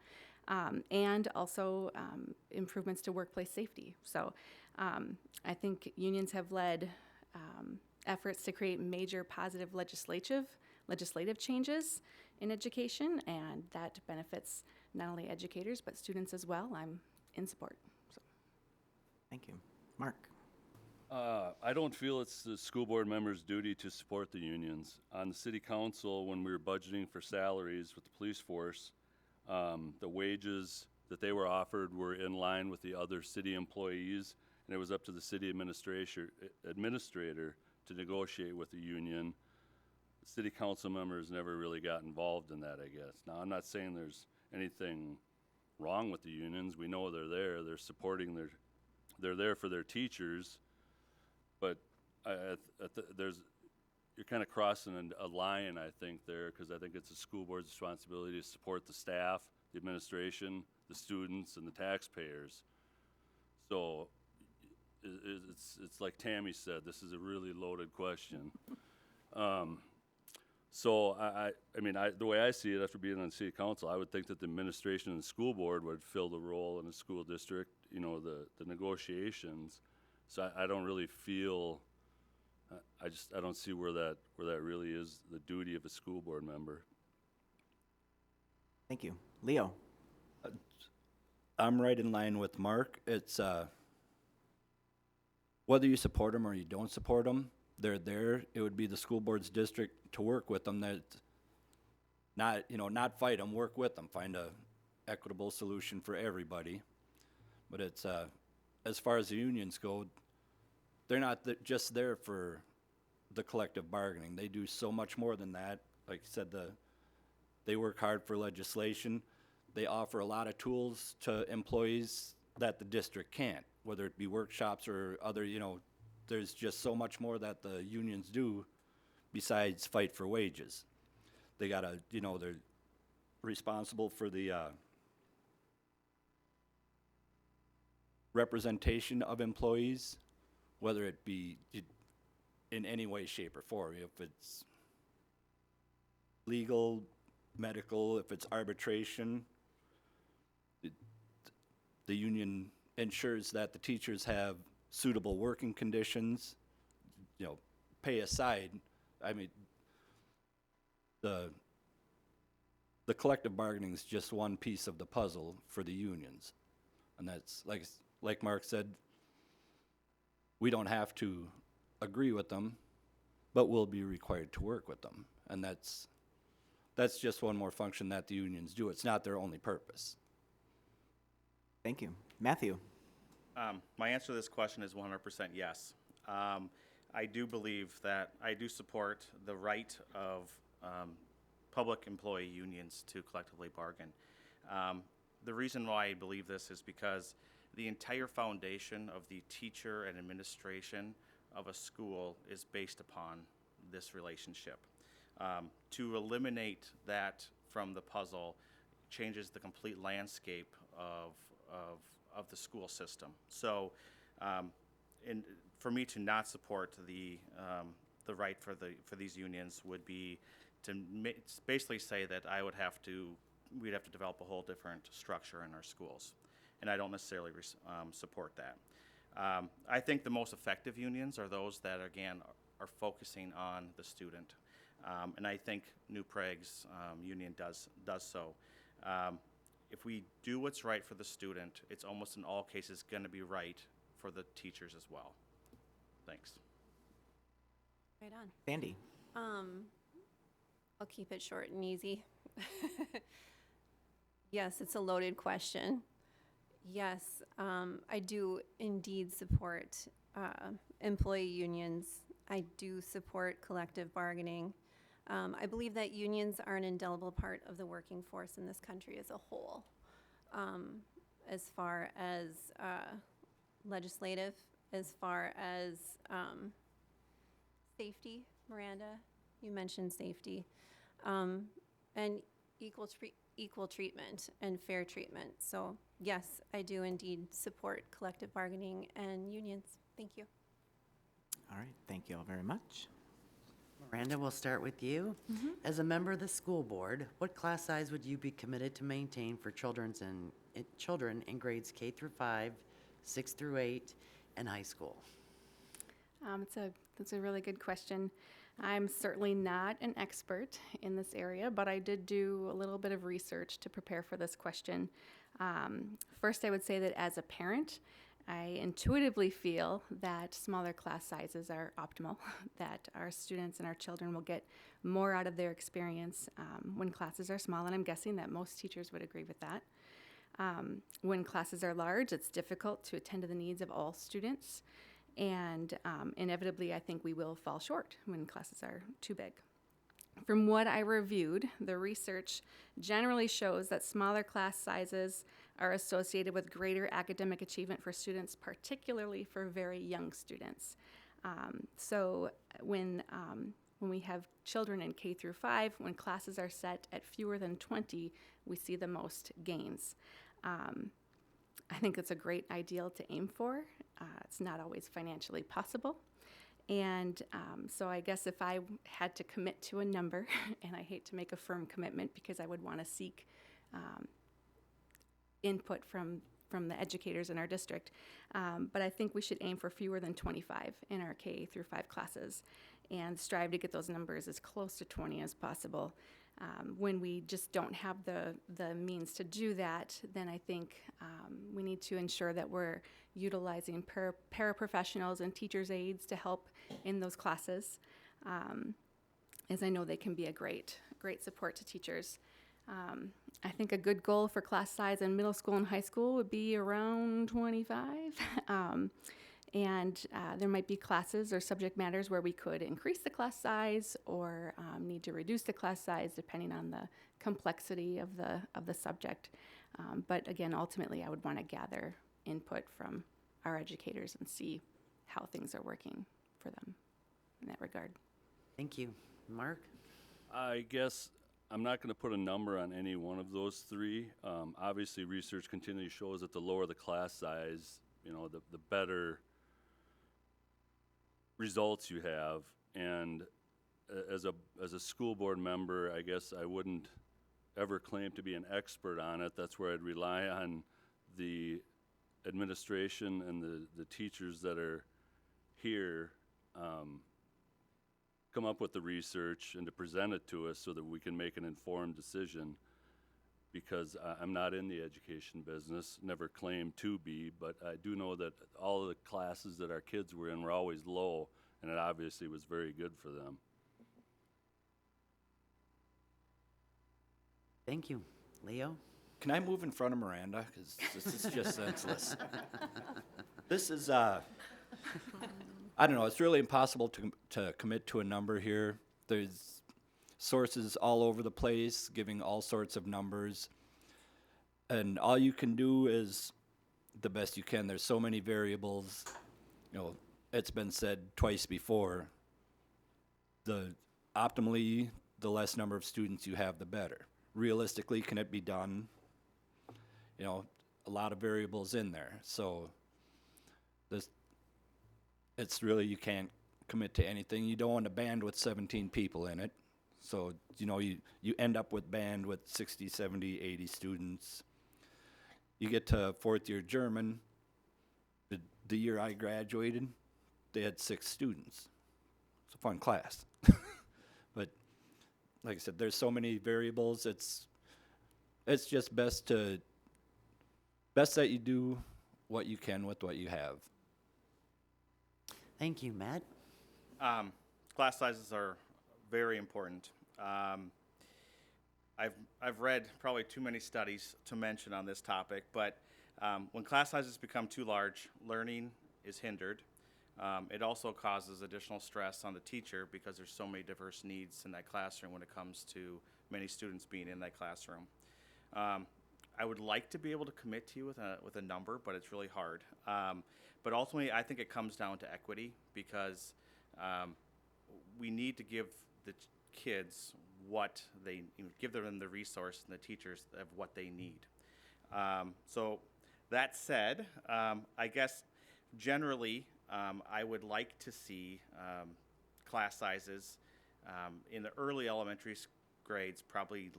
and also improvements to workplace safety. So I think unions have led efforts to create major positive legislative changes in education, and that benefits not only educators but students as well. I'm in support. So. Thank you. Mark? I don't feel it's the school board members' duty to support the unions. On the city council, when we were budgeting for salaries with the police force, the wages that they were offered were in line with the other city employees, and it was up to the city administrator to negotiate with the union. The city council members never really got involved in that, I guess. Now, I'm not saying there's anything wrong with the unions. We know they're there. They're supporting they're there for their teachers. But you're kind of crossing a line, I think, there, because I think it's the school board's responsibility to support the staff, the administration, the students, and the taxpayers. So it's like Tammy said, this is a really loaded question. So the way I see it, after being on city council, I would think that the administration and the school board would fill the role in the school district, the negotiations. So I don't really feel, I don't see where that really is the duty of a school board member. Thank you. Leo? I'm right in line with Mark. It's whether you support them or you don't support them, they're there. It would be the school board's district to work with them. That not fight them, work with them, find a equitable solution for everybody. But it's as far as the unions go, they're not just there for the collective bargaining. They do so much more than that. Like I said, they work hard for legislation. They offer a lot of tools to employees that the district can't, whether it be workshops or other, there's just so much more that the unions do besides fight for wages. They gotta, they're responsible for the representation of employees, whether it be in any way, shape, or form. If it's legal, medical, if it's arbitration, the union ensures that the teachers have suitable working conditions, pay aside. I mean, the collective bargaining is just one piece of the puzzle for the unions. And that's, like Mark said, we don't have to agree with them. but will be required to work with them. And that's just one more function that the unions do. It's not their only purpose. Thank you. Matthew? My answer to this question is 100% yes. I do believe that I do support the right of public employee unions to collectively bargain. The reason why I believe this is because the entire foundation of the teacher and administration of a school is based upon this relationship. To eliminate that from the puzzle changes the complete landscape of the school system. So, for me to not support the right for these unions would be to basically say that we'd have to develop a whole different structure in our schools, and I don't necessarily support that. I think the most effective unions are those that again are focusing on the student, and I think New Prague's union does so. If we do what's right for the student, it's almost in all cases going to be right for the teachers as well. Thanks. Right on. Sandy? I'll keep it short and easy. Yes, it's a loaded question. Yes, I do indeed support employee unions. I do support collective bargaining. I believe that unions are an indelible part of the working force in this country as a whole. As far as legislative, as far as safety, Miranda, you mentioned safety, and equal treatment and fair treatment. So yes, I do indeed support collective bargaining and unions. Thank you. All right, thank you all very much. Miranda, we'll start with you. As a member of the school board, what class size would you be committed to maintain for children in grades K through 5, 6 through 8, and high school? That's a really good question. I'm certainly not an expert in this area, but I did do a little bit of research to prepare for this question. First, I would say that as a parent, I intuitively feel that smaller class sizes are optimal, that our students and our children will get more out of their experience when classes are small, and I'm guessing that most teachers would agree with that. When classes are large, it's difficult to attend to the needs of all students, and inevitably, I think we will fall short when classes are too big. From what I reviewed, the research generally shows that smaller class sizes are associated with greater academic achievement for students, particularly for very young students. So when we have children in K through 5, when classes are set at fewer than 20, we see the most gains. I think it's a great ideal to aim for. It's not always financially possible. And so I guess if I had to commit to a number, and I hate to make a firm commitment because I would want to seek input from the educators in our district, but I think we should aim for fewer than 25 in our K through 5 classes and strive to get those numbers as close to 20 as possible. When we just don't have the means to do that, then I think we need to ensure that we're utilizing paraprofessionals and teachers' aides to help in those classes, as I know they can be a great support to teachers. I think a good goal for class size in middle school and high school would be around 25. And there might be classes or subject matters where we could increase the class size or need to reduce the class size depending on the complexity of the subject. But again, ultimately, I would want to gather input from our educators and see how things are working for them in that regard. Thank you. Mark? I guess I'm not going to put a number on any one of those three. Obviously, research continually shows that the lower the class size, the better results you have. And as a school board member, I guess I wouldn't ever claim to be an expert on it. That's where I'd rely on the administration and the teachers that are here come up with the research and to present it to us so that we can make an informed decision, because I'm not in the education business, never claimed to be, but I do know that all of the classes that our kids were in were always low, and it obviously was very good for them. Thank you. Leo? Can I move in front of Miranda? Because this is just senseless. This is, I don't know, it's really impossible to commit to a number here. There's sources all over the place giving all sorts of numbers. And all you can do is the best you can. There's so many variables. You know, it's been said twice before. Optimally, the less number of students you have, the better. Realistically, can it be done? You know, a lot of variables in there. So it's really, you can't commit to anything. You don't want a band with 17 people in it. So, you know, you end up with band with 60, 70, 80 students. You get to fourth year German, the year I graduated, they had 6 students. It's a fun class. But like I said, there's so many variables. It's just best that you do what you can with what you have. Thank you, Matt. Class sizes are very important. I've read probably too many studies to mention on this topic, but when class sizes become too large, learning is hindered. It also causes additional stress on the teacher because there's so many diverse needs in that classroom when it comes to many students being in that classroom. I would like to be able to commit to you with a number, but it's really hard. But ultimately, I think it comes down to equity because we need to give the kids what they, give them the resource and the teachers of what they need. So that said, I guess generally I would like to see class sizes in the early elementary grades, probably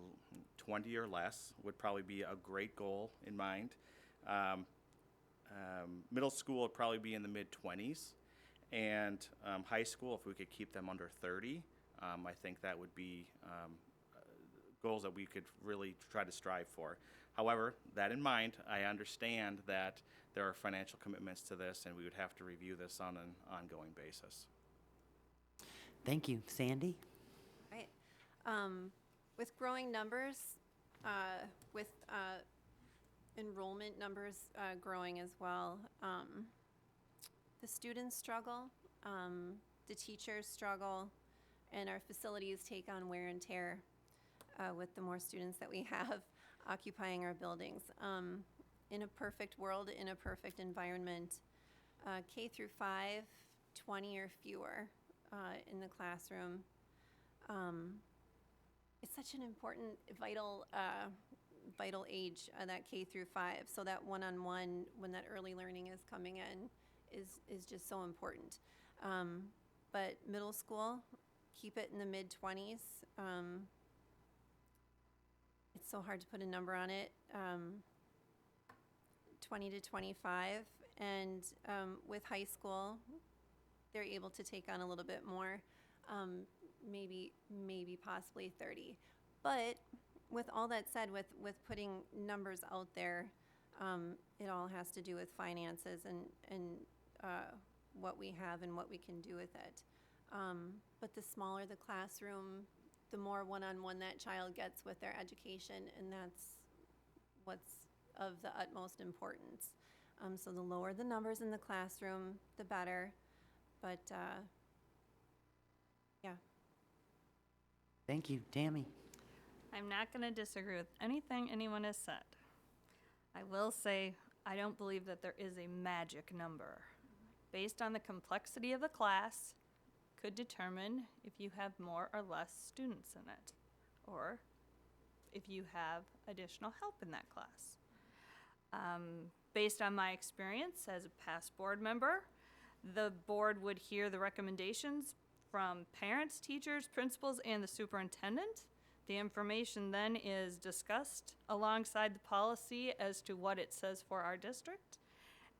20 or less would probably be a great goal in mind. Middle school would probably be in the mid-20s, and high school, if we could keep them under 30, I think that would be goals that we could really try to strive for. However, that in mind, I understand that there are financial commitments to this, and we would have to review this on an ongoing basis. Thank you. Sandy? Right. With growing numbers, with enrollment numbers growing as well, the students struggle, the teachers struggle, and our facilities take on wear and tear with the more students that we have occupying our buildings. In a perfect world, in a perfect environment, K through 5, 20 or fewer in the classroom. It's such an important, vital age, that K through 5. So that one-on-one, when that early learning is coming in, is just so important. But middle school, keep it in the mid-20s. It's so hard to put a number on it. 20 to 25, and with high school, they're able to take on a little bit more, maybe possibly 30. But with all that said, with putting numbers out there, it all has to do with finances and what we have and what we can do with it. But the smaller the classroom, the more one-on-one that child gets with their education, and that's what's of the utmost importance. So the lower the numbers in the classroom, the better. But yeah. Thank you. Tammy? I'm not going to disagree with anything anyone has said. I will say I don't believe that there is a magic number. Based on the complexity of the class, could determine if you have more or less students in it, or if you have additional help in that class. Based on my experience as a past board member, the board would hear the recommendations from parents, teachers, principals, and the superintendent. The information then is discussed alongside the policy as to what it says for our district.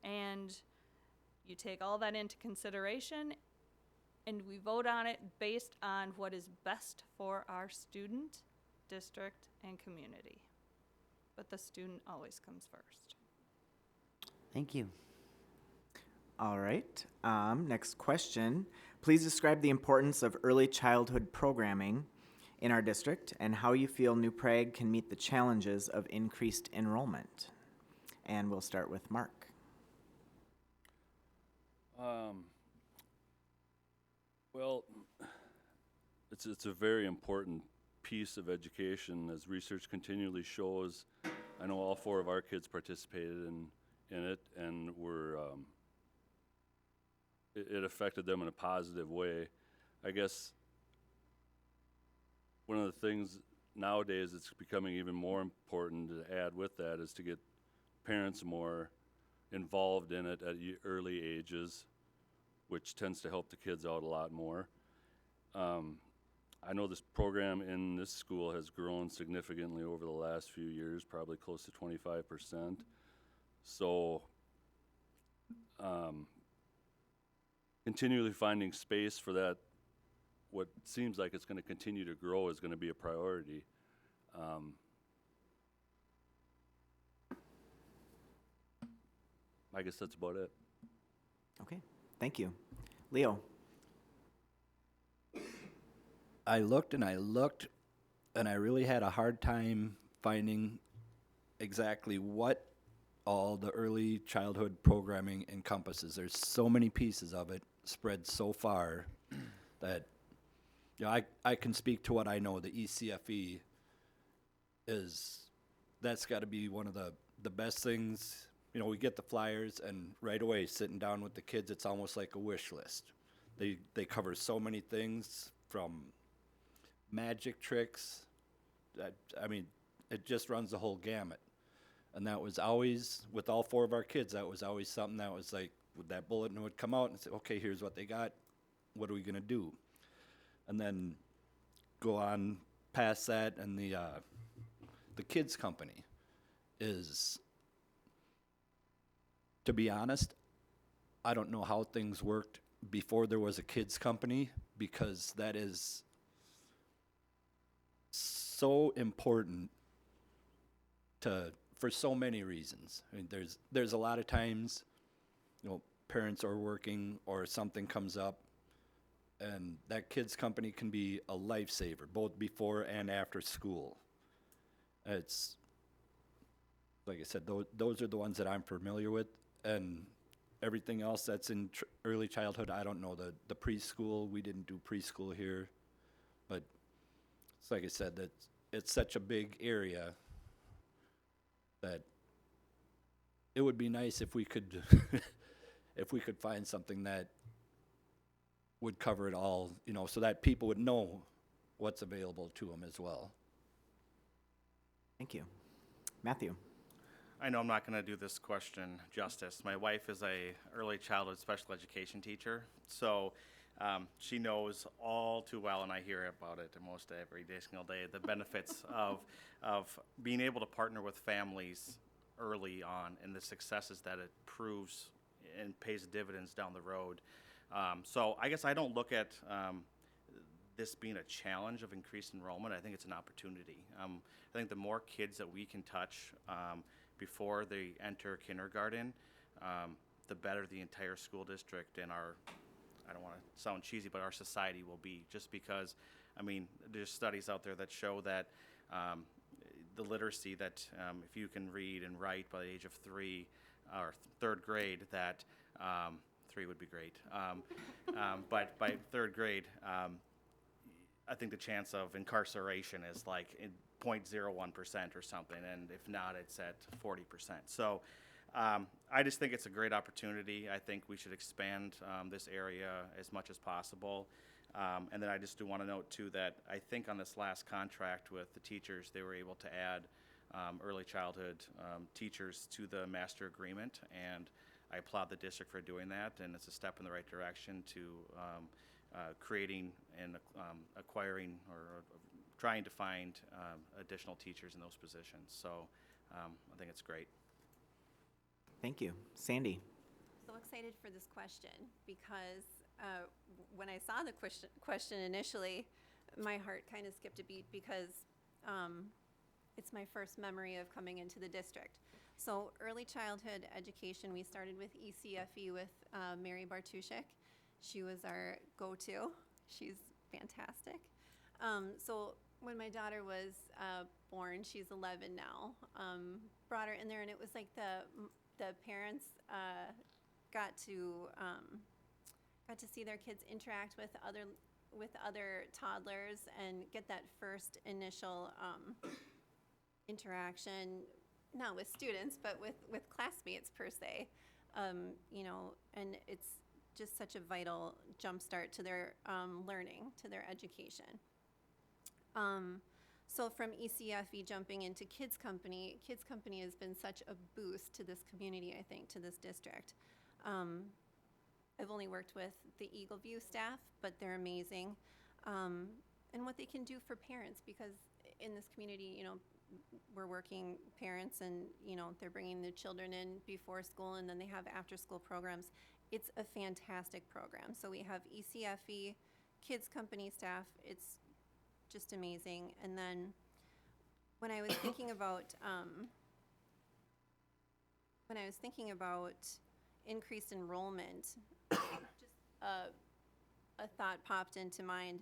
And you take all that into consideration, and we vote on it based on what is best for our student, district, and community. But the student always comes first. Thank you. All right. Next question. Please describe the importance of early childhood programming in our district and how you feel New Prague can meet the challenges of increased enrollment. And we'll start with Mark. Well, it's a very important piece of education, as research continually shows. I know all 4 of our kids participated in it, and it affected them in a positive way. I guess one of the things nowadays that's becoming even more important to add with that is to get parents more involved in it at early ages, which tends to help the kids out a lot more. I know this program in this school has grown significantly over the last few years, probably close to 25%. So continually finding space for that, what seems like it's going to continue to grow, is going to be a priority. I guess that's about it. Okay, thank you. Leo. I looked and I looked, and I really had a hard time finding exactly what all the early childhood programming encompasses. There's so many pieces of it spread so far that, you know, I can speak to what I know. The ECFE that's got to be one of the best things. You know, we get the flyers, and right away, sitting down with the kids, it's almost like a wish list. They cover so many things, from magic tricks. I mean, it just runs the whole gamut. And that was always, with all 4 of our kids, that was always something that was like, that bulletin would come out and say, okay, here's what they got. What are we going to do? And then go on past that, and the kids company is, to be honest, I don't know how things worked before there was a kids company, because that is so important for so many reasons. I mean, there's a lot of times, you know, parents are working or something comes up, and that kids company can be a lifesaver, both before and after school. It's, like I said, those are the ones that I'm familiar with, and everything else that's in early childhood, I don't know. The preschool, we didn't do preschool here, but it's like I said, that it's such a big area that it would be nice if we could if we could find something that would cover it all, you know, so that people would know what's available to them as well. Thank you. Matthew. I know I'm not going to do this question justice. My wife is a early childhood special education teacher, so she knows all too well, and I hear about it almost every single day, the benefits of being able to partner with families early on, and the successes that it proves and pays dividends down the road. So I guess I don't look at this being a challenge of increased enrollment. I think it's an opportunity. I think the more kids that we can touch before they enter kindergarten, the better the entire school district and our, I don't want to sound cheesy, but our society will be. Just because, I mean, there's studies out there that show that the literacy, that if you can read and write by the age of 3 or 3rd grade, that 3 would be great. But by 3rd grade, I think the chance of incarceration is like 0.01% or something, and if not, it's at 40%. So I just think it's a great opportunity. I think we should expand this area as much as possible. And then I just do want to note, too, that I think on this last contract with the teachers, they were able to add early childhood teachers to the master agreement, and I applaud the district for doing that, and it's a step in the right direction to creating and acquiring or trying to find additional teachers in those positions. So I think it's great. Thank you. Sandy. So excited for this question because when I saw the question initially, my heart kind of skipped a beat because it's my first memory of coming into the district. So early childhood education, we started with ECFE with Mary Bartuszek. She was our go-to. She's fantastic. So when my daughter was born, she's 11 now, brought her in there, and it was like the parents got to see their kids interact with other toddlers and get that first initial interaction, not with students, but with classmates per se. You know, and it's just such a vital jumpstart to their learning, to their education. So from ECFE jumping into Kids Company has been such a boost to this community, I think, to this district. I've only worked with the Eagle View staff, but they're amazing. And what they can do for parents, because in this community, you know, we're working parents and, you know, they're bringing their children in before school and then they have after school programs. It's a fantastic program. So we have ECFE, Kids Company staff. It's just amazing. And then when I was thinking about increased enrollment, just a thought popped into mind.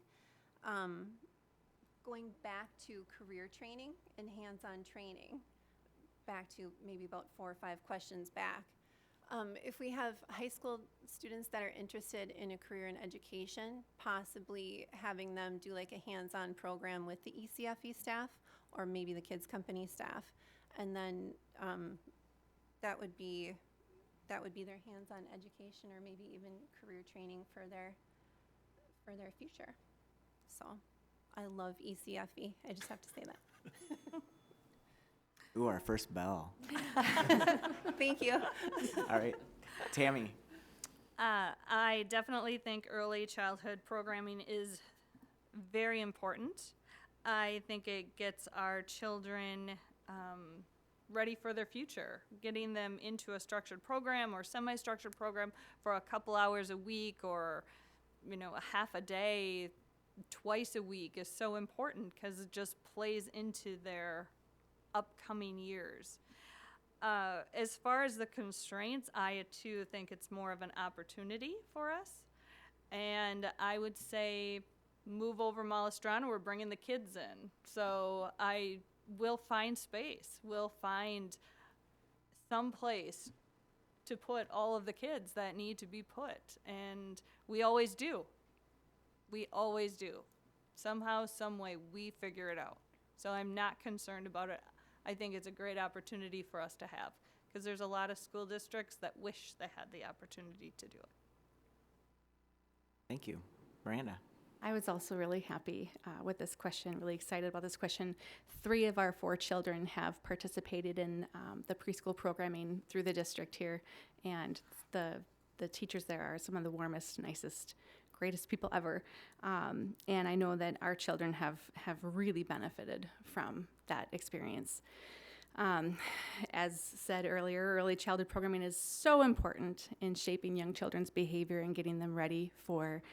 Going back to career training and hands-on training, back to maybe about 4 or 5 questions back. If we have high school students that are interested in a career in education, possibly having them do like a hands-on program with the ECFE staff or maybe the Kids Company staff, and then that would be their hands-on education or maybe even career training for their future. So I love ECFE. I just have to say that. Ooh, our first bell. Thank you. All right. Tammy. I definitely think early childhood programming is very important. I think it gets our children ready for their future, getting them into a structured program or semi-structured program for a couple hours a week or, you know, a half a day, twice a week is so important because it just plays into their upcoming years. As far as the constraints, I too think it's more of an opportunity for us. And I would say move over Malistrano, we're bringing the kids in. So I will find space. We'll find some place to put all of the kids that need to be put. And we always do. We always do. Somehow, some way, we figure it out. So I'm not concerned about it. I think it's a great opportunity for us to have because there's a lot of school districts that wish they had the opportunity to do it. Thank you. Miranda. I was also really happy with this question, really excited about this question. 3 of our 4 children have participated in the preschool programming through the district here, and the teachers there are some of the warmest, nicest, greatest people ever. And I know that our children have really benefited from that experience. As said earlier, early childhood programming is so important in shaping young children's behavior and getting them ready for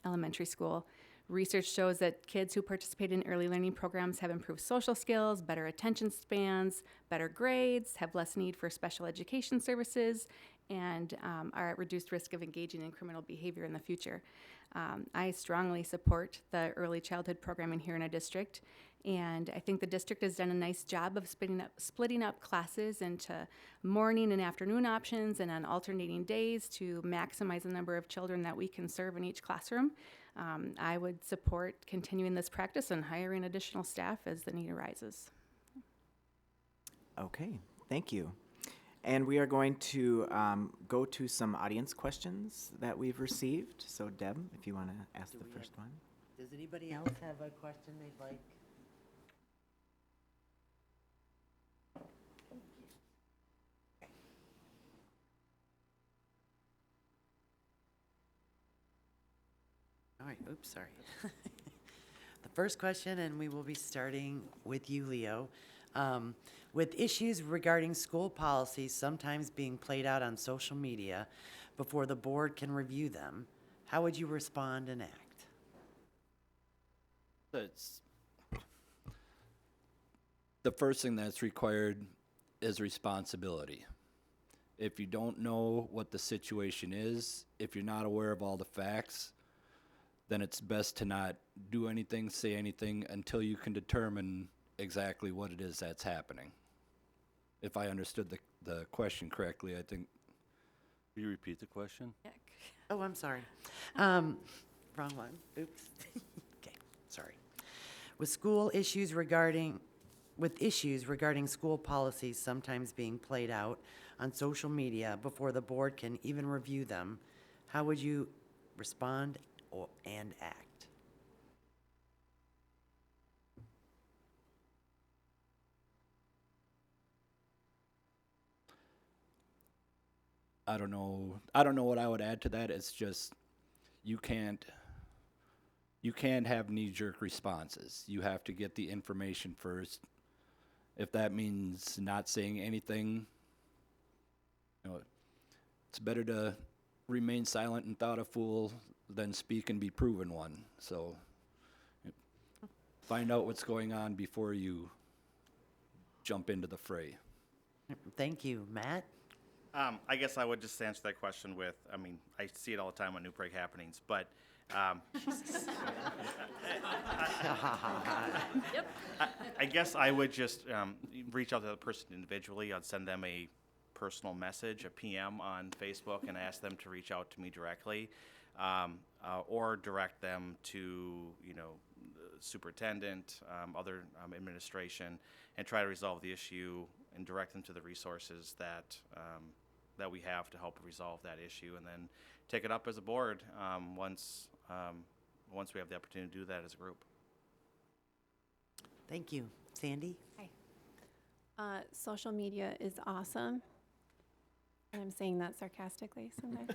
elementary school. Research shows that kids who participate in early learning programs have improved social skills, better attention spans, better grades, have less need for special education services, and are at reduced risk of engaging in criminal behavior in the future. I strongly support the early childhood programming here in our district, and I think the district has done a nice job of splitting up classes into morning and afternoon options and on alternating days to maximize the number of children that we can serve in each classroom. I would support continuing this practice and hiring additional staff as the need arises. Okay, thank you. And we are going to go to some audience questions that we've received. So Deb, if you want to ask the first one. Does anybody else have a question they'd like? All right, oops, sorry. The first question, and we will be starting with you, Leo. With issues regarding school policies sometimes being played out on social media before the board can review them, how would you respond and act? That's the first thing that's required is responsibility. If you don't know what the situation is, if you're not aware of all the facts, then it's best to not do anything, say anything until you can determine exactly what it is that's happening. If I understood the question correctly, I think. Will you repeat the question? Oh, I'm sorry. Wrong one. Oops. Okay, sorry. With issues regarding school policies sometimes being played out on social media before the board can even review them, how would you respond and act? I don't know what I would add to that. It's just you can't have knee-jerk responses. You have to get the information first. If that means not saying anything, it's better to remain silent and thought a fool than speak and be proven one. So find out what's going on before you jump into the fray. Thank you. Matt? I guess I would just answer that question with, I mean, I see it all the time on New Prague happenings, but I guess I would just reach out to the person individually. I'd send them a personal message, a PM on Facebook, and ask them to reach out to me directly, or direct them to, the superintendent, other administration, and try to resolve the issue and direct them to the resources that we have to help resolve that issue, and then take it up as a board once we have the opportunity to do that as a group. Thank you. Sandy? Hi. Social media is awesome. And I'm saying that sarcastically sometimes.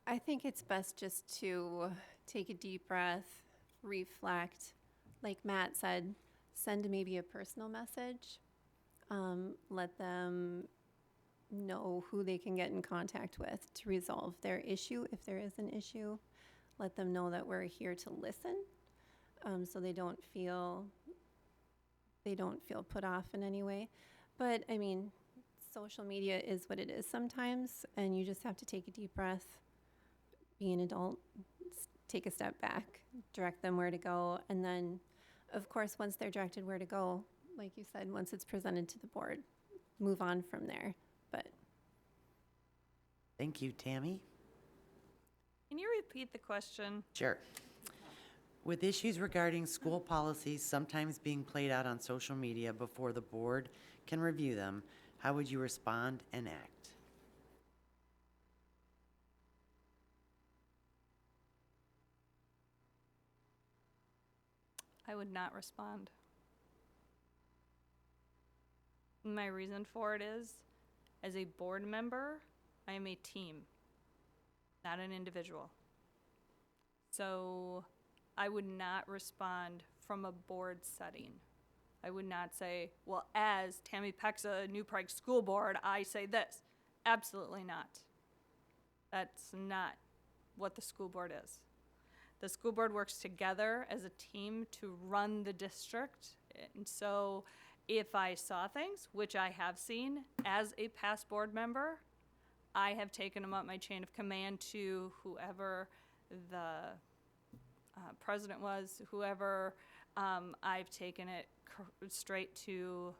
I think it's best just to take a deep breath, reflect. Like Matt said, send maybe a personal message. Let them know who they can get in contact with to resolve their issue, if there is an issue. Let them know that we're here to listen, so they don't feel put off in any way. But I mean, social media is what it is sometimes, and you just have to take a deep breath, be an adult, take a step back, direct them where to go, and then, of course, once they're directed where to go, like you said, once it's presented to the board, move on from there. But Thank you. Tammy? Can you repeat the question? Sure. With issues regarding school policies sometimes being played out on social media before the board can review them, how would you respond and act? I would not respond. My reason for it is, as a board member, I am a team, not an individual. So I would not respond from a board setting. I would not say, well, as Tammy Pexa, New Prague School Board, I say this. Absolutely not. That's not what the school board is. The school board works together as a team to run the district. And so if I saw things, which I have seen as a past board member, I have taken them up my chain of command to whoever the president was, whoever. I've taken it straight to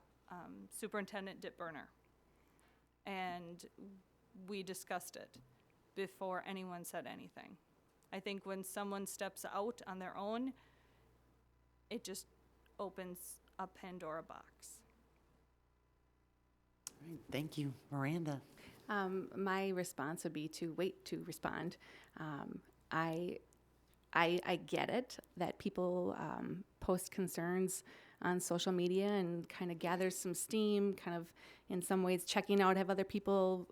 Superintendent Dick Berner. And we discussed it before anyone said anything. I think when someone steps out on their own, it just opens a Pandora box. All right, thank you. Miranda? My response would be to wait to respond. I get it that people post concerns on social media and kind of gather some steam, kind of in some ways checking out, have other people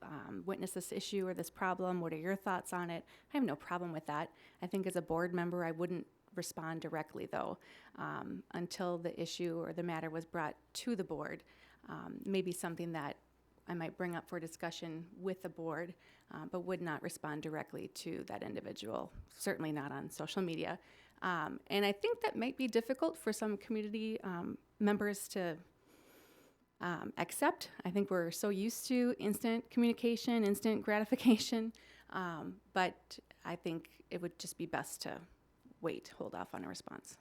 witness this issue or this problem? What are your thoughts on it? I have no problem with that. I think as a board member, I wouldn't respond directly though, until the issue or the matter was brought to the board. Maybe something that I might bring up for discussion with the board, but would not respond directly to that individual, certainly not on social media. And I think that might be difficult for some community members to accept. I think we're so used to instant communication, instant gratification, but I think it would just be best to hold off on a response.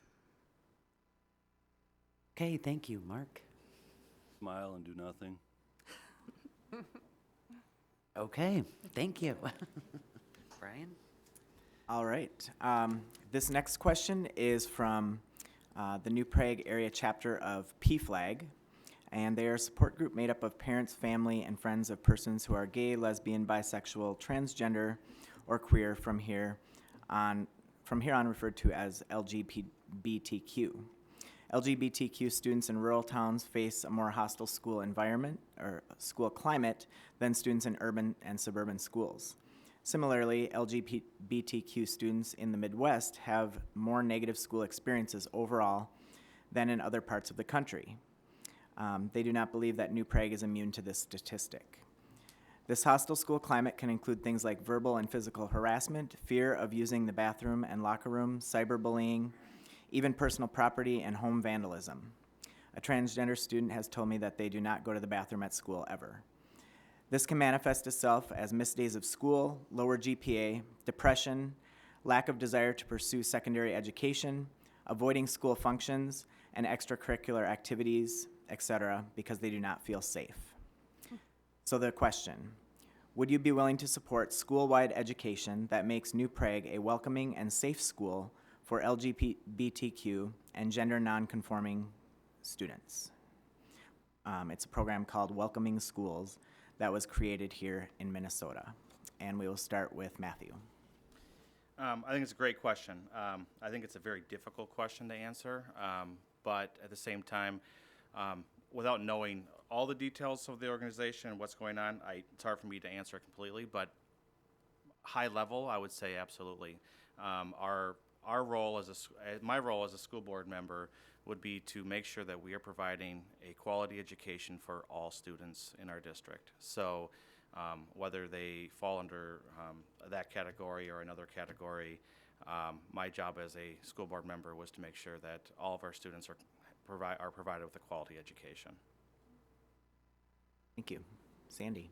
Okay, thank you, Mark. Smile and do nothing. Okay, thank you. Brian? All right. This next question is from the New Prague area chapter of PFLAG, and they are a support group made up of parents, family, and friends of persons who are gay, lesbian, bisexual, transgender, or queer from here on referred to as LGBTQ. LGBTQ students in rural towns face a more hostile school environment or school climate than students in urban and suburban schools. Similarly, LGBTQ students in the Midwest have more negative school experiences overall than in other parts of the country. They do not believe that New Prague is immune to this statistic. This hostile school climate can include things like verbal and physical harassment, fear of using the bathroom and locker room, cyberbullying, even personal property and home vandalism. A transgender student has told me that they do not go to the bathroom at school ever. This can manifest itself as missed days of school, lower GPA, depression, lack of desire to pursue secondary education, avoiding school functions and extracurricular activities, etc., because they do not feel safe. So the question, would you be willing to support school-wide education that makes New Prague a welcoming and safe school for LGBTQ and gender non-conforming students? It's a program called Welcoming Schools that was created here in Minnesota. And we will start with Matthew. I think it's a great question. I think it's a very difficult question to answer, but at the same time, without knowing all the details of the organization and what's going on, it's hard for me to answer completely, but high level, I would say absolutely. Our role my role as a school board member would be to make sure that we are providing a quality education for all students in our district. So whether they fall under that category or another category, my job as a school board member was to make sure that all of our students are provided with a quality education. Thank you. Sandy.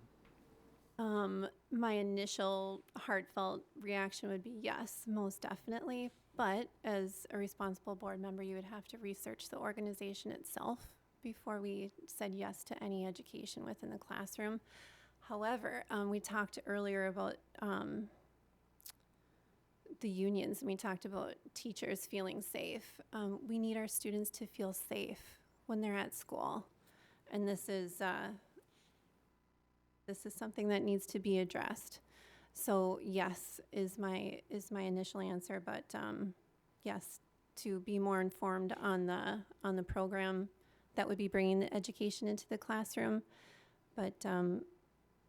My initial heartfelt reaction would be yes, most definitely. But as a responsible board member, you would have to research the organization itself before we said yes to any education within the classroom. However, we talked earlier about the unions, and we talked about teachers feeling safe. We need our students to feel safe when they're at school, and this is something that needs to be addressed. So yes is my initial answer, but yes, to be more informed on the program that would be bringing the education into the classroom, but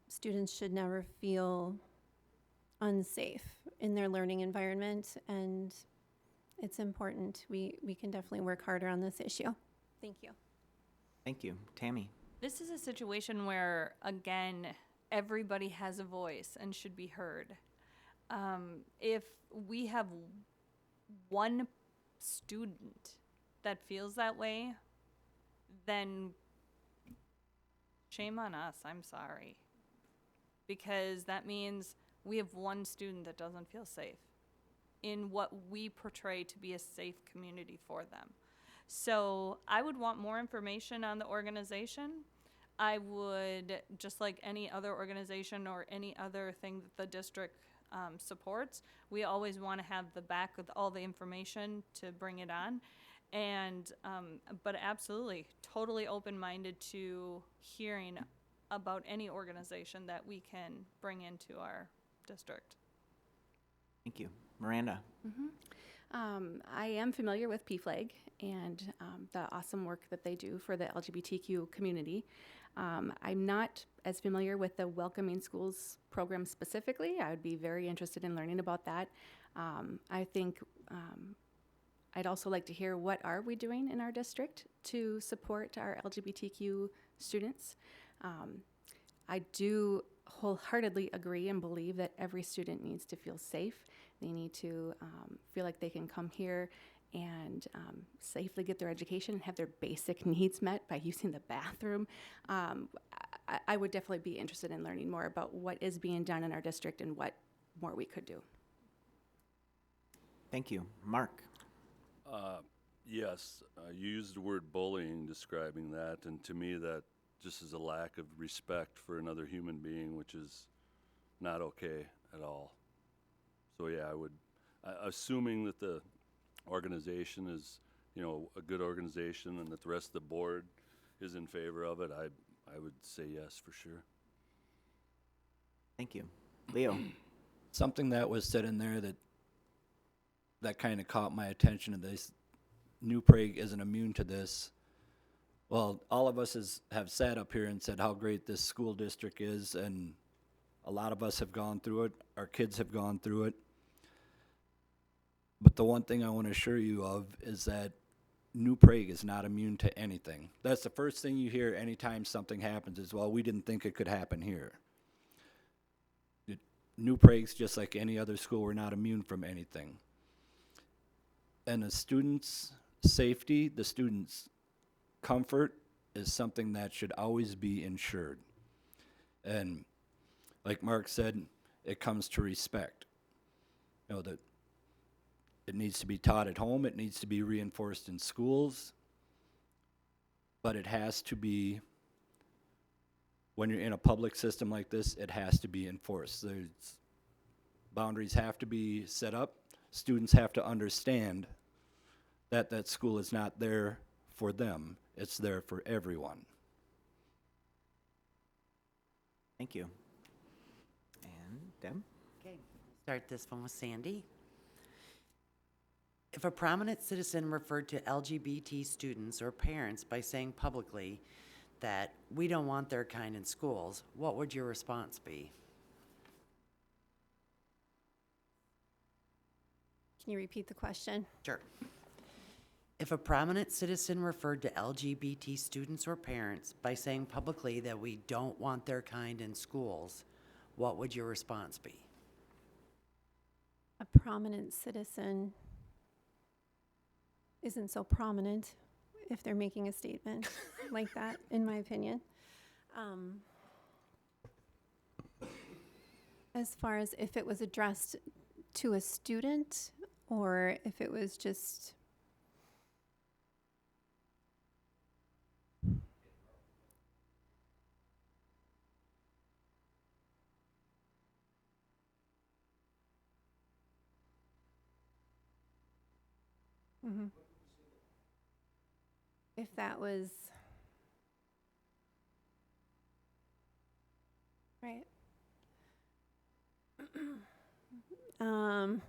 students should never feel unsafe in their learning environment, and it's important. We can definitely work harder on this issue. Thank you. Thank you. Tammy. This is a situation where, again, everybody has a voice and should be heard. If we have one student that feels that way, then shame on us, I'm sorry. Because that means we have one student that doesn't feel safe in what we portray to be a safe community for them. So I would want more information on the organization. I would, just like any other organization or any other thing that the district supports, we always want to have the back with all the information to bring it on. And, but absolutely, totally open-minded to hearing about any organization that we can bring into our district. Thank you. Miranda. I am familiar with PFLAG and the awesome work that they do for the LGBTQ community. I'm not as familiar with the Welcoming Schools program specifically. I would be very interested in learning about that. I think I'd also like to hear what are we doing in our district to support our LGBTQ students. I do wholeheartedly agree and believe that every student needs to feel safe. They need to feel like they can come here and safely get their education and have their basic needs met by using the bathroom. I would definitely be interested in learning more about what is being done in our district and what more we could do. Thank you. Mark? Yes, you used the word bullying describing that, and to me that just is a lack of respect for another human being, which is not okay at all. So yeah, assuming that the organization is, a good organization and that the rest of the board is in favor of it, I would say yes for sure. Thank you. Leo? Something that was said in there that kind of caught my attention of this. New Prague isn't immune to this. Well, all of us have sat up here and said how great this school district is, and a lot of us have gone through it. Our kids have gone through it. But the one thing I want to assure you of is that New Prague is not immune to anything. That's the first thing you hear anytime something happens is, well, we didn't think it could happen here. New Prague's just like any other school. We're not immune from anything. And the students' safety, the students' comfort is something that should always be ensured. And like Mark said, it comes to respect. That it needs to be taught at home, it needs to be reinforced in schools, but it has to be, when you're in a public system like this, it has to be enforced. Boundaries have to be set up. Students have to understand that that school is not there for them. It's there for everyone. Thank you. And Deb? Okay, start this one with Sandy. If a prominent citizen referred to LGBT students or parents by saying publicly that we don't want their kind in schools, what would your response be? Can you repeat the question? Sure. If a prominent citizen referred to LGBT students or parents by saying publicly that we don't want their kind in schools, what would your response be? A prominent citizen isn't so prominent if they're making a statement like that, in my opinion. As far as if it was addressed to a student or if it was just if that was right.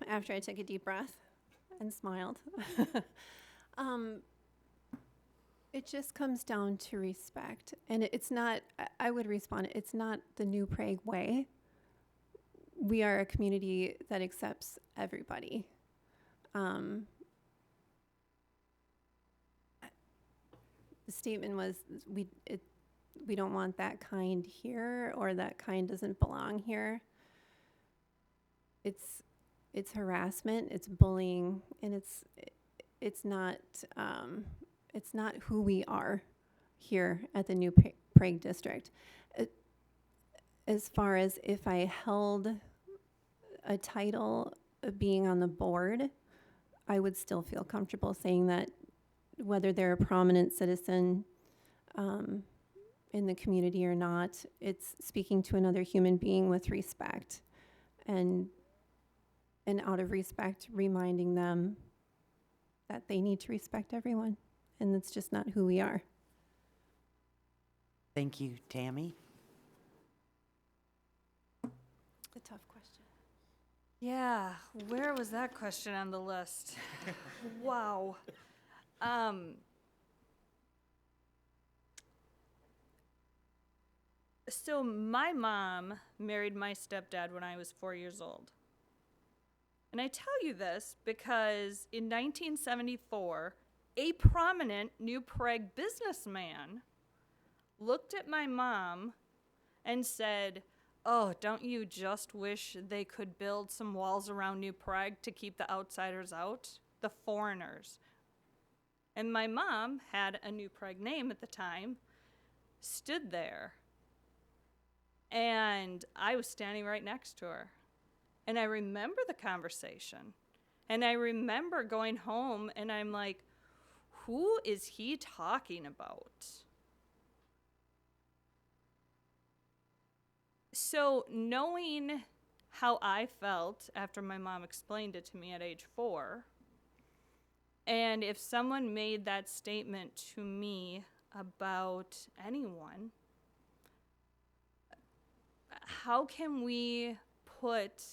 After I took a deep breath and smiled, it just comes down to respect. And it's not, I would respond, it's not the New Prague way. We are a community that accepts everybody. The statement was, we don't want that kind here, or that kind doesn't belong here. It's harassment, it's bullying, and it's not who we are here at the New Prague District. As far as if I held a title of being on the board, I would still feel comfortable saying that whether they're a prominent citizen in the community or not, it's speaking to another human being with respect, and out of respect, reminding them that they need to respect everyone, and that's just not who we are. Thank you, Tammy. A tough question. Yeah, where was that question on the list? Wow. So my mom married my stepdad when I was 4 years old. And I tell you this because in 1974, a prominent New Prague businessman looked at my mom and said, oh, don't you just wish they could build some walls around New Prague to keep the outsiders out? The foreigners. And my mom had a New Prague name at the time, stood there, and I was standing right next to her. And I remember the conversation. And I remember going home and I'm like, who is he talking about? So knowing how I felt after my mom explained it to me at age 4, and if someone made that statement to me about anyone, how can we put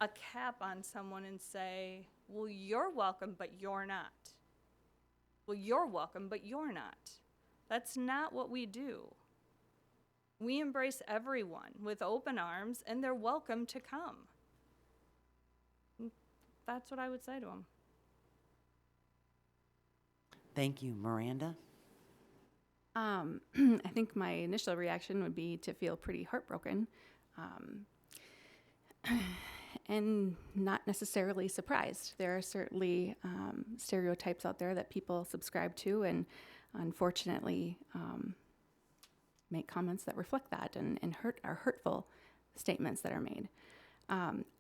a cap on someone and say, well, you're welcome, but you're not? Well, you're welcome, but you're not. That's not what we do. We embrace everyone with open arms, and they're welcome to come. That's what I would say to them. Thank you. Miranda? I think my initial reaction would be to feel pretty heartbroken, and not necessarily surprised. There are certainly stereotypes out there that people subscribe to, and unfortunately make comments that reflect that and are hurtful statements that are made.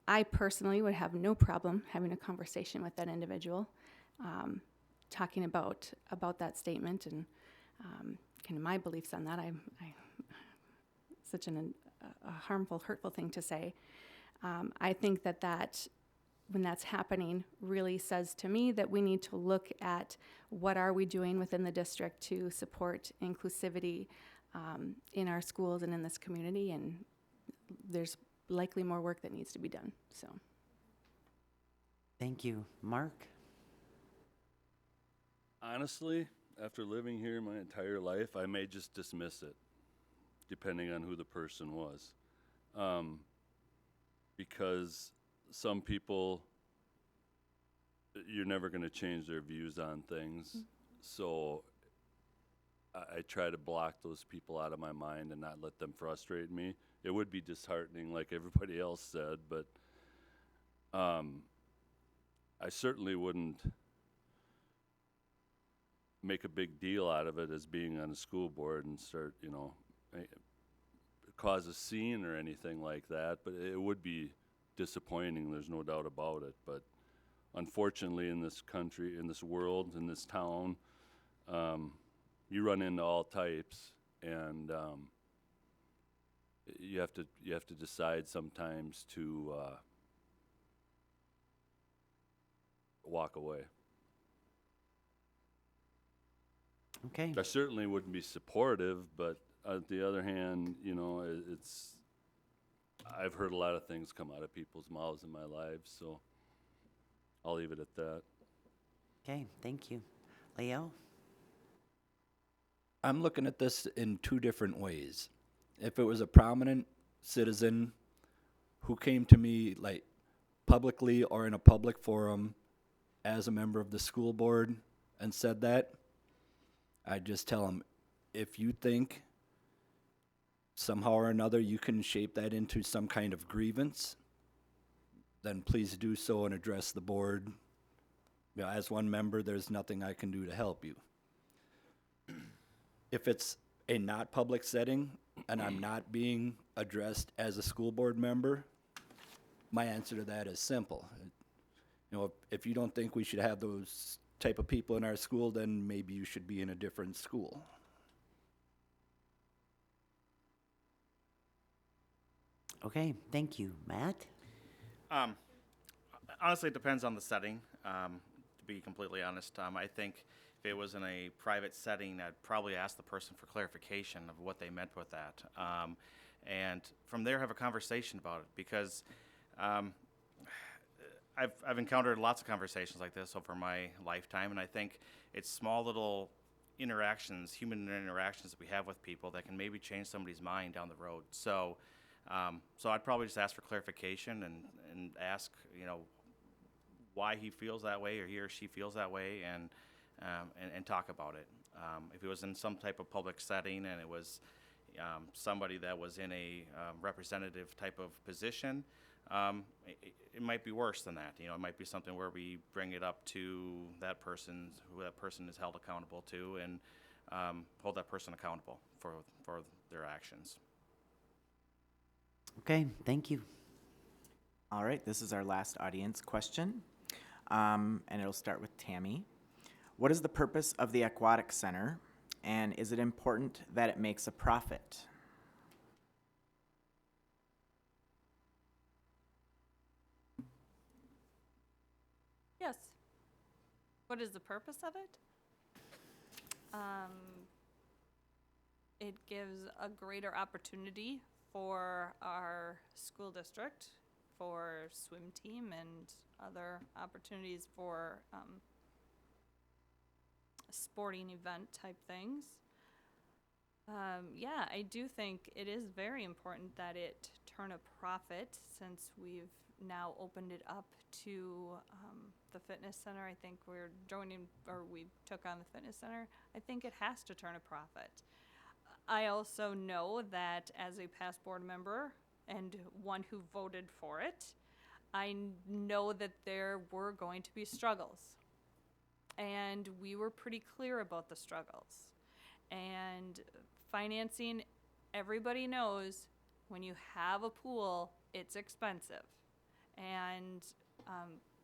I personally would have no problem having a conversation with that individual, talking about that statement and kind of my beliefs on that. I such a harmful, hurtful thing to say. I think that when that's happening really says to me that we need to look at what are we doing within the district to support inclusivity in our schools and in this community, and there's likely more work that needs to be done. So, Thank you. Mark? Honestly, after living here my entire life, I may just dismiss it, depending on who the person was. Because some people, you're never going to change their views on things. So I try to block those people out of my mind and not let them frustrate me. It would be disheartening, like everybody else said, but I certainly wouldn't make a big deal out of it as being on a school board and start, cause a scene or anything like that. But it would be disappointing, there's no doubt about it. But unfortunately, in this country, in this world, in this town, you run into all types, and you have to decide sometimes to walk away. Okay. I certainly wouldn't be supportive, but on the other hand, I've heard a lot of things come out of people's mouths in my life, so I'll leave it at that. Okay, thank you. Leo? I'm looking at this in two different ways. If it was a prominent citizen who came to me like publicly or in a public forum as a member of the school board and said that, I'd just tell them, if you think somehow or another you can shape that into some kind of grievance, then please do so and address the board. As one member, there's nothing I can do to help you. If it's a not public setting and I'm not being addressed as a school board member, my answer to that is simple. If you don't think we should have those type of people in our school, then maybe you should be in a different school. Okay, thank you. Matt? Honestly, it depends on the setting, to be completely honest. I think if it was in a private setting, I'd probably ask the person for clarification of what they meant with that. And from there, have a conversation about it, because I've encountered lots of conversations like this over my lifetime, and I think it's small little interactions, human interactions that we have with people that can maybe change somebody's mind down the road. So I'd probably just ask for clarification and ask, why he feels that way, or he or she feels that way, and talk about it. If it was in some type of public setting and it was, somebody that was in a representative type of position, it might be worse than that. You know, it might be something where we bring it up to that person, who that person is held accountable to, and hold that person accountable for their actions. Okay, thank you. All right, this is our last audience question, and it'll start with Tammy. What is the purpose of the Aquatic Center, and is it important that it makes a profit? Yes. What is the purpose of it? It gives a greater opportunity for our school district, for swim team and other opportunities for sporting event type things. Yeah, I do think it is very important that it turn a profit, since we've now opened it up to the fitness center. I think we're joining, or we took on the fitness center. I think it has to turn a profit. I also know that as a past board member and one who voted for it, I know that there were going to be struggles. And we were pretty clear about the struggles. And financing, everybody knows when you have a pool, it's expensive. And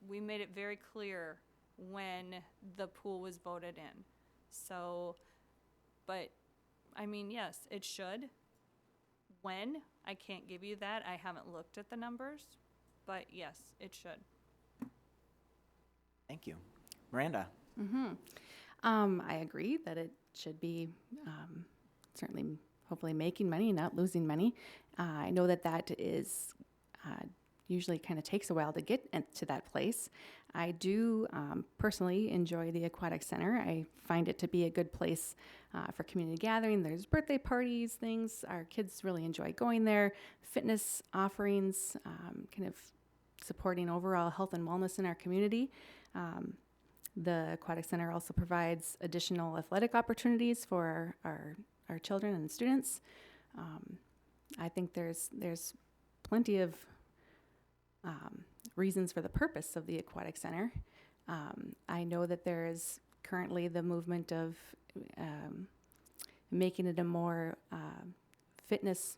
we made it very clear when the pool was voted in. So, but I mean, yes, it should. When? I can't give you that. I haven't looked at the numbers, but yes, it should. Thank you. Miranda? I agree that it should be certainly, hopefully, making money and not losing money. I know that is usually kind of takes a while to get to that place. I do personally enjoy the Aquatic Center. I find it to be a good place for community gathering. There's birthday parties, things. Our kids really enjoy going there. Fitness offerings, kind of supporting overall health and wellness in our community. The Aquatic Center also provides additional athletic opportunities for our children and students. I think there's plenty of reasons for the purpose of the Aquatic Center. I know that there is currently the movement of making it a more fitness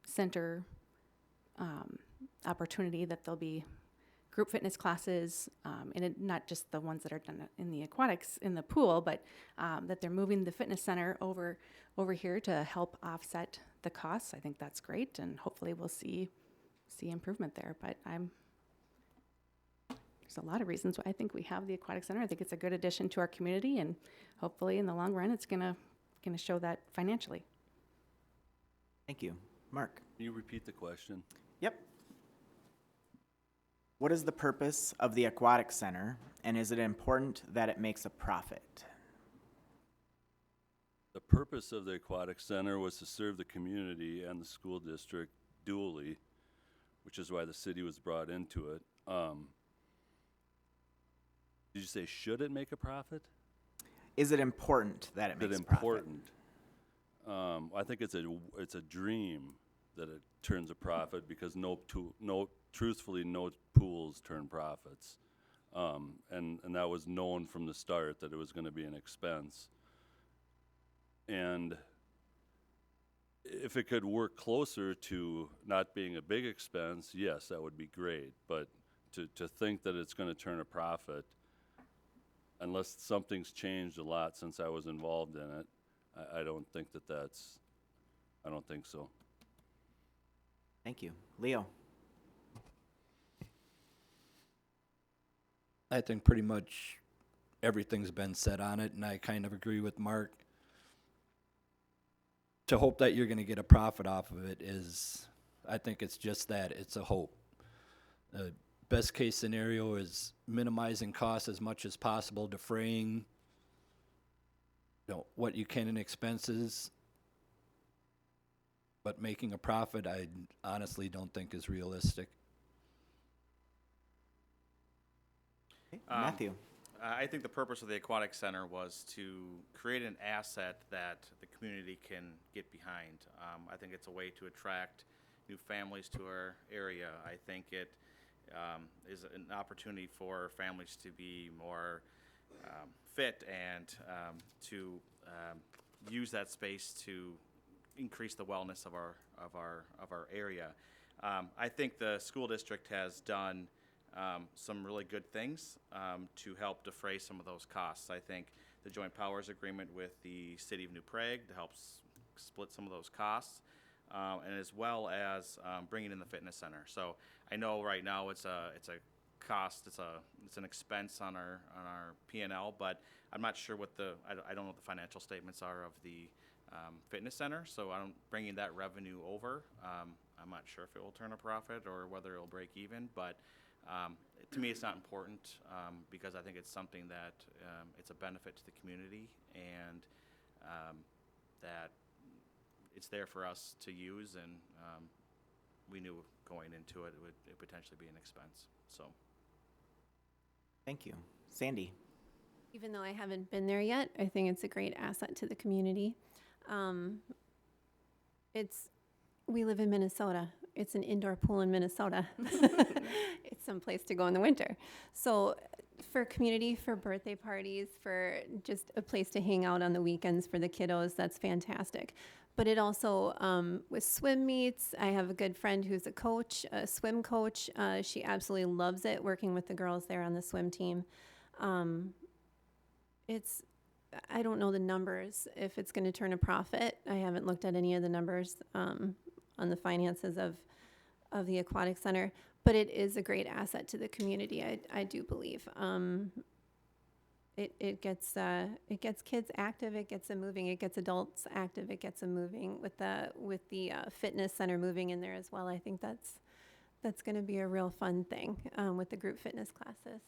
center opportunity, that there'll be group fitness classes, and not just the ones that are done in the aquatics, in the pool, but that they're moving the fitness center over here to help offset the costs. I think that's great, and hopefully we'll see improvement there. But there's a lot of reasons why I think we have the Aquatic Center. I think it's a good addition to our community, and hopefully in the long run it's gonna show that financially. Thank you. Mark? Can you repeat the question? Yep. What is the purpose of the Aquatic Center, and is it important that it makes a profit? The purpose of the Aquatic Center was to serve the community and the school district dually, which is why the city was brought into it. Did you say, should it make a profit? Is it important that it Is makes it a profit? important? I think it's a dream that it turns a profit, because truthfully, no pools turn profits. And that was known from the start, that it was going to be an expense. And if it could work closer to not being a big expense, yes, that would be great. But to think that it's going to turn a profit, unless something's changed a lot since I was involved in it, I don't think I don't think so. Thank you. Leo? I think pretty much everything's been said on it, and I kind of agree with Mark. To hope that you're going to get a profit off of it is, I think it's just that, it's a hope. The best case scenario is minimizing costs as much as possible, defraying what you can in expenses, but making a profit, I honestly don't think is realistic. Okay. Matthew? I think the purpose of the Aquatic Center was to create an asset that the community can get behind. I think it's a way to attract new families to our area. I think it is an opportunity for families to be more fit and to use that space to increase the wellness of our area. I think the school district has done some really good things to help defray some of those costs. I think the joint powers agreement with the city of New Prague helps split some of those costs, and as well as bringing in the fitness center. So I know right now it's a cost, it's an expense on our P&L, but I'm not sure what I don't know what the financial statements are of the fitness center. So I'm bringing that revenue over. I'm not sure if it will turn a profit or whether it'll break even, but to me, it's not important because I think it's something that it's a benefit to the community, and that it's there for us to use, and we knew going into it would potentially be an expense. So, Thank you. Sandy? Even though I haven't been there yet, I think it's a great asset to the community. We live in Minnesota. It's an indoor pool in Minnesota. It's someplace to go in the winter. So for community, for birthday parties, for just a place to hang out on the weekends for the kiddos, that's fantastic. But it also, with swim meets, I have a good friend who's a coach, a swim coach. She absolutely loves it, working with the girls there on the swim team. I don't know the numbers, if it's going to turn a profit. I haven't looked at any of the numbers on the finances of the Aquatic Center, but it is a great asset to the community, I do believe. It gets kids active, it gets them moving, it gets adults active, it gets them moving. With the fitness center moving in there as well, I think that's going to be a real fun thing with the group fitness classes.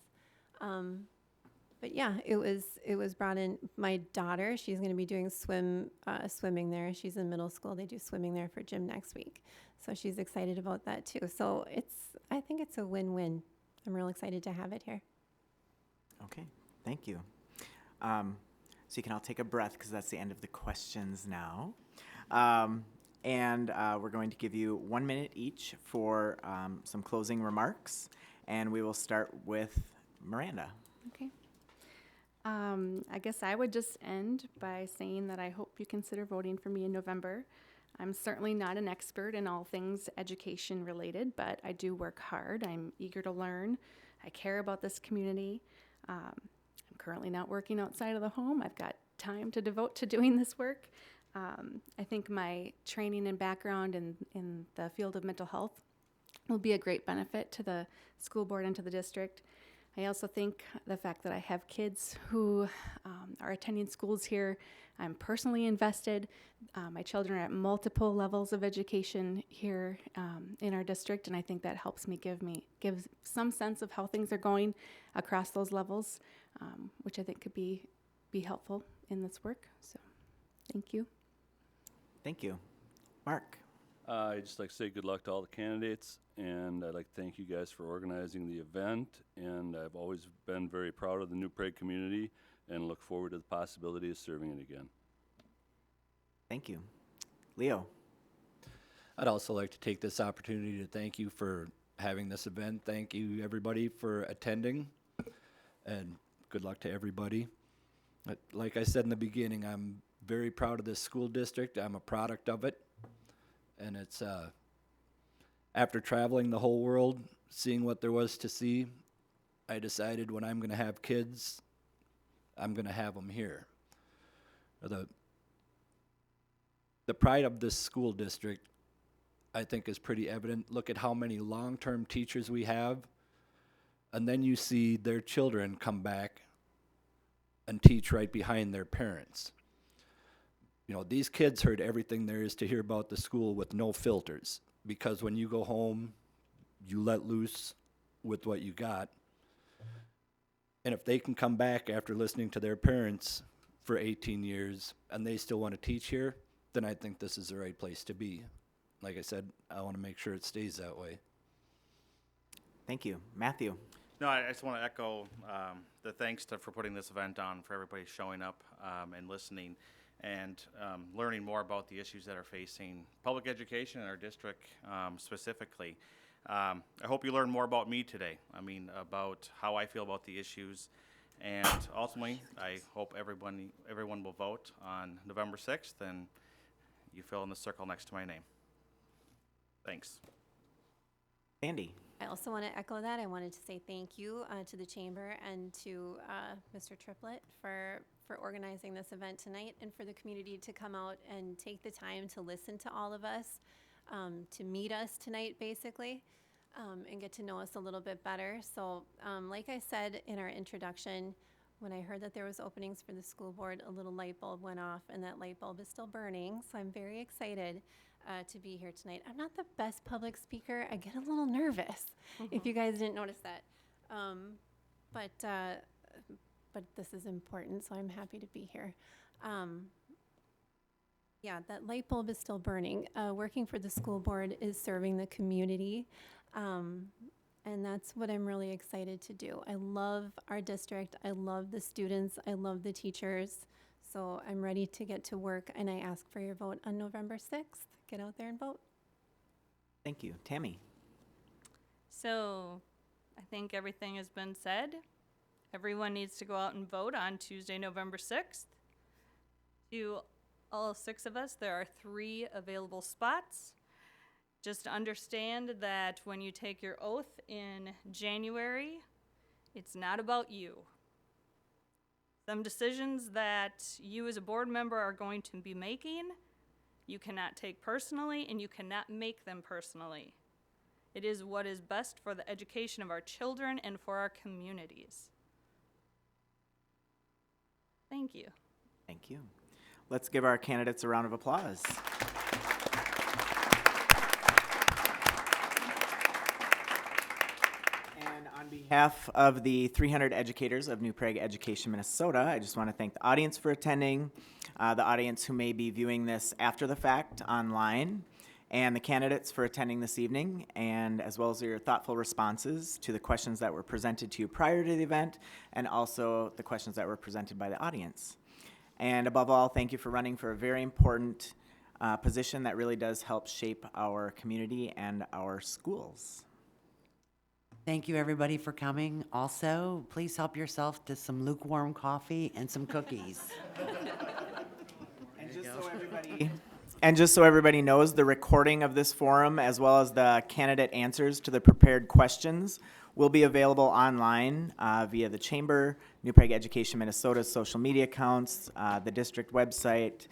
But yeah, it was brought in. My daughter, she's going to be doing swimming there. She's in middle school. They do swimming there for gym next week, so she's excited about that too. So I think it's a win-win. I'm real excited to have it here. Okay, thank you. So you can all take a breath because that's the end of the questions now. And we're going to give you 1 minute each for some closing remarks, and we will start with Miranda. Okay. I guess I would just end by saying that I hope you consider voting for me in November. I'm certainly not an expert in all things education related, but I do work hard. I'm eager to learn. I care about this community. I'm currently not working outside of the home. I've got time to devote to doing this work. I think my training and background in the field of mental health will be a great benefit to the school board and to the district. I also think the fact that I have kids who are attending schools here, I'm personally invested. My children are at multiple levels of education here in our district, and I think that helps me give some sense of how things are going across those levels, which I think could be helpful in this work. So, thank you. Thank you. Mark? I'd just like to say good luck to all the candidates, and I'd like to thank you guys for organizing the event, and I've always been very proud of the New Prague community and look forward to the possibility of serving it again. Thank you. Leo? I'd also like to take this opportunity to thank you for having this event. Thank you, everybody, for attending, and good luck to everybody. Like I said in the beginning, I'm very proud of this school district. I'm a product of it. And it's, after traveling the whole world, seeing what there was to see, I decided when I'm going to have kids, I'm going to have them here. The pride of this school district, I think, is pretty evident. Look at how many long-term teachers we have, and then you see their children come back and teach right behind their parents. You know, these kids heard everything there is to hear about the school with no filters, because when you go home, you let loose with what you got. And if they can come back after listening to their parents for 18 years and they still want to teach here, then I think this is the right place to be. Like I said, I want to make sure it stays that way. Thank you. Matthew? No, I just want to echo the thanks for putting this event on, for everybody showing up and listening and learning more about the issues that are facing public education in our district specifically. I hope you learn more about me today. I mean, about how I feel about the issues. And ultimately, I hope everyone will vote on November 6th, and you fill in the circle next to my name. Thanks. Sandy? I also want to echo that. I wanted to say thank you to the chamber and to Mr. Triplett for organizing this event tonight, and for the community to come out and take the time to listen to all of us, to meet us tonight, basically, and get to know us a little bit better. So like I said in our introduction, when I heard that there was openings for the school board, a little light bulb went off, and that light bulb is still burning. So I'm very excited to be here tonight. I'm not the best public speaker. I get a little nervous, if you guys didn't notice that. But this is important, so I'm happy to be here. Yeah, that light bulb is still burning. Working for the school board is serving the community, and that's what I'm really excited to do. I love our district. I love the students. I love the teachers. So I'm ready to get to work, and I ask for your vote on November 6th. Get out there and vote. Thank you. Tammy? So I think everything has been said. Everyone needs to go out and vote on Tuesday, November 6th. To all 6 of us, there are 3 available spots. Just understand that when you take your oath in January, it's not about you. Some decisions that you as a board member are going to be making, you cannot take personally, and you cannot make them personally. It is what is best for the education of our children and for our communities. Thank you. Thank you. Let's give our candidates a round of applause. And on behalf of the 300 educators of New Prague Education, Minnesota, I just want to thank the audience for attending, the audience who may be viewing this after the fact online, and the candidates for attending this evening, and as well as your thoughtful responses to the questions that were presented to you prior to the event, and also the questions that were presented by the audience. And above all, thank you for running for a very important position that really does help shape our community and our schools. Thank you, everybody, for coming. Also, please help yourself to some lukewarm coffee and some cookies. And just so everybody knows, the recording of this forum, as well as the candidate answers to the prepared questions, will be available online via the Chamber, New Prague Education Minnesota's social media accounts, the district website,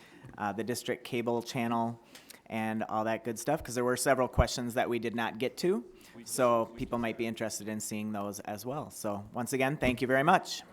the district cable channel, and all that good stuff, because there were several questions that we did not get to, so people might be interested in seeing those as well. So once again, thank you very much.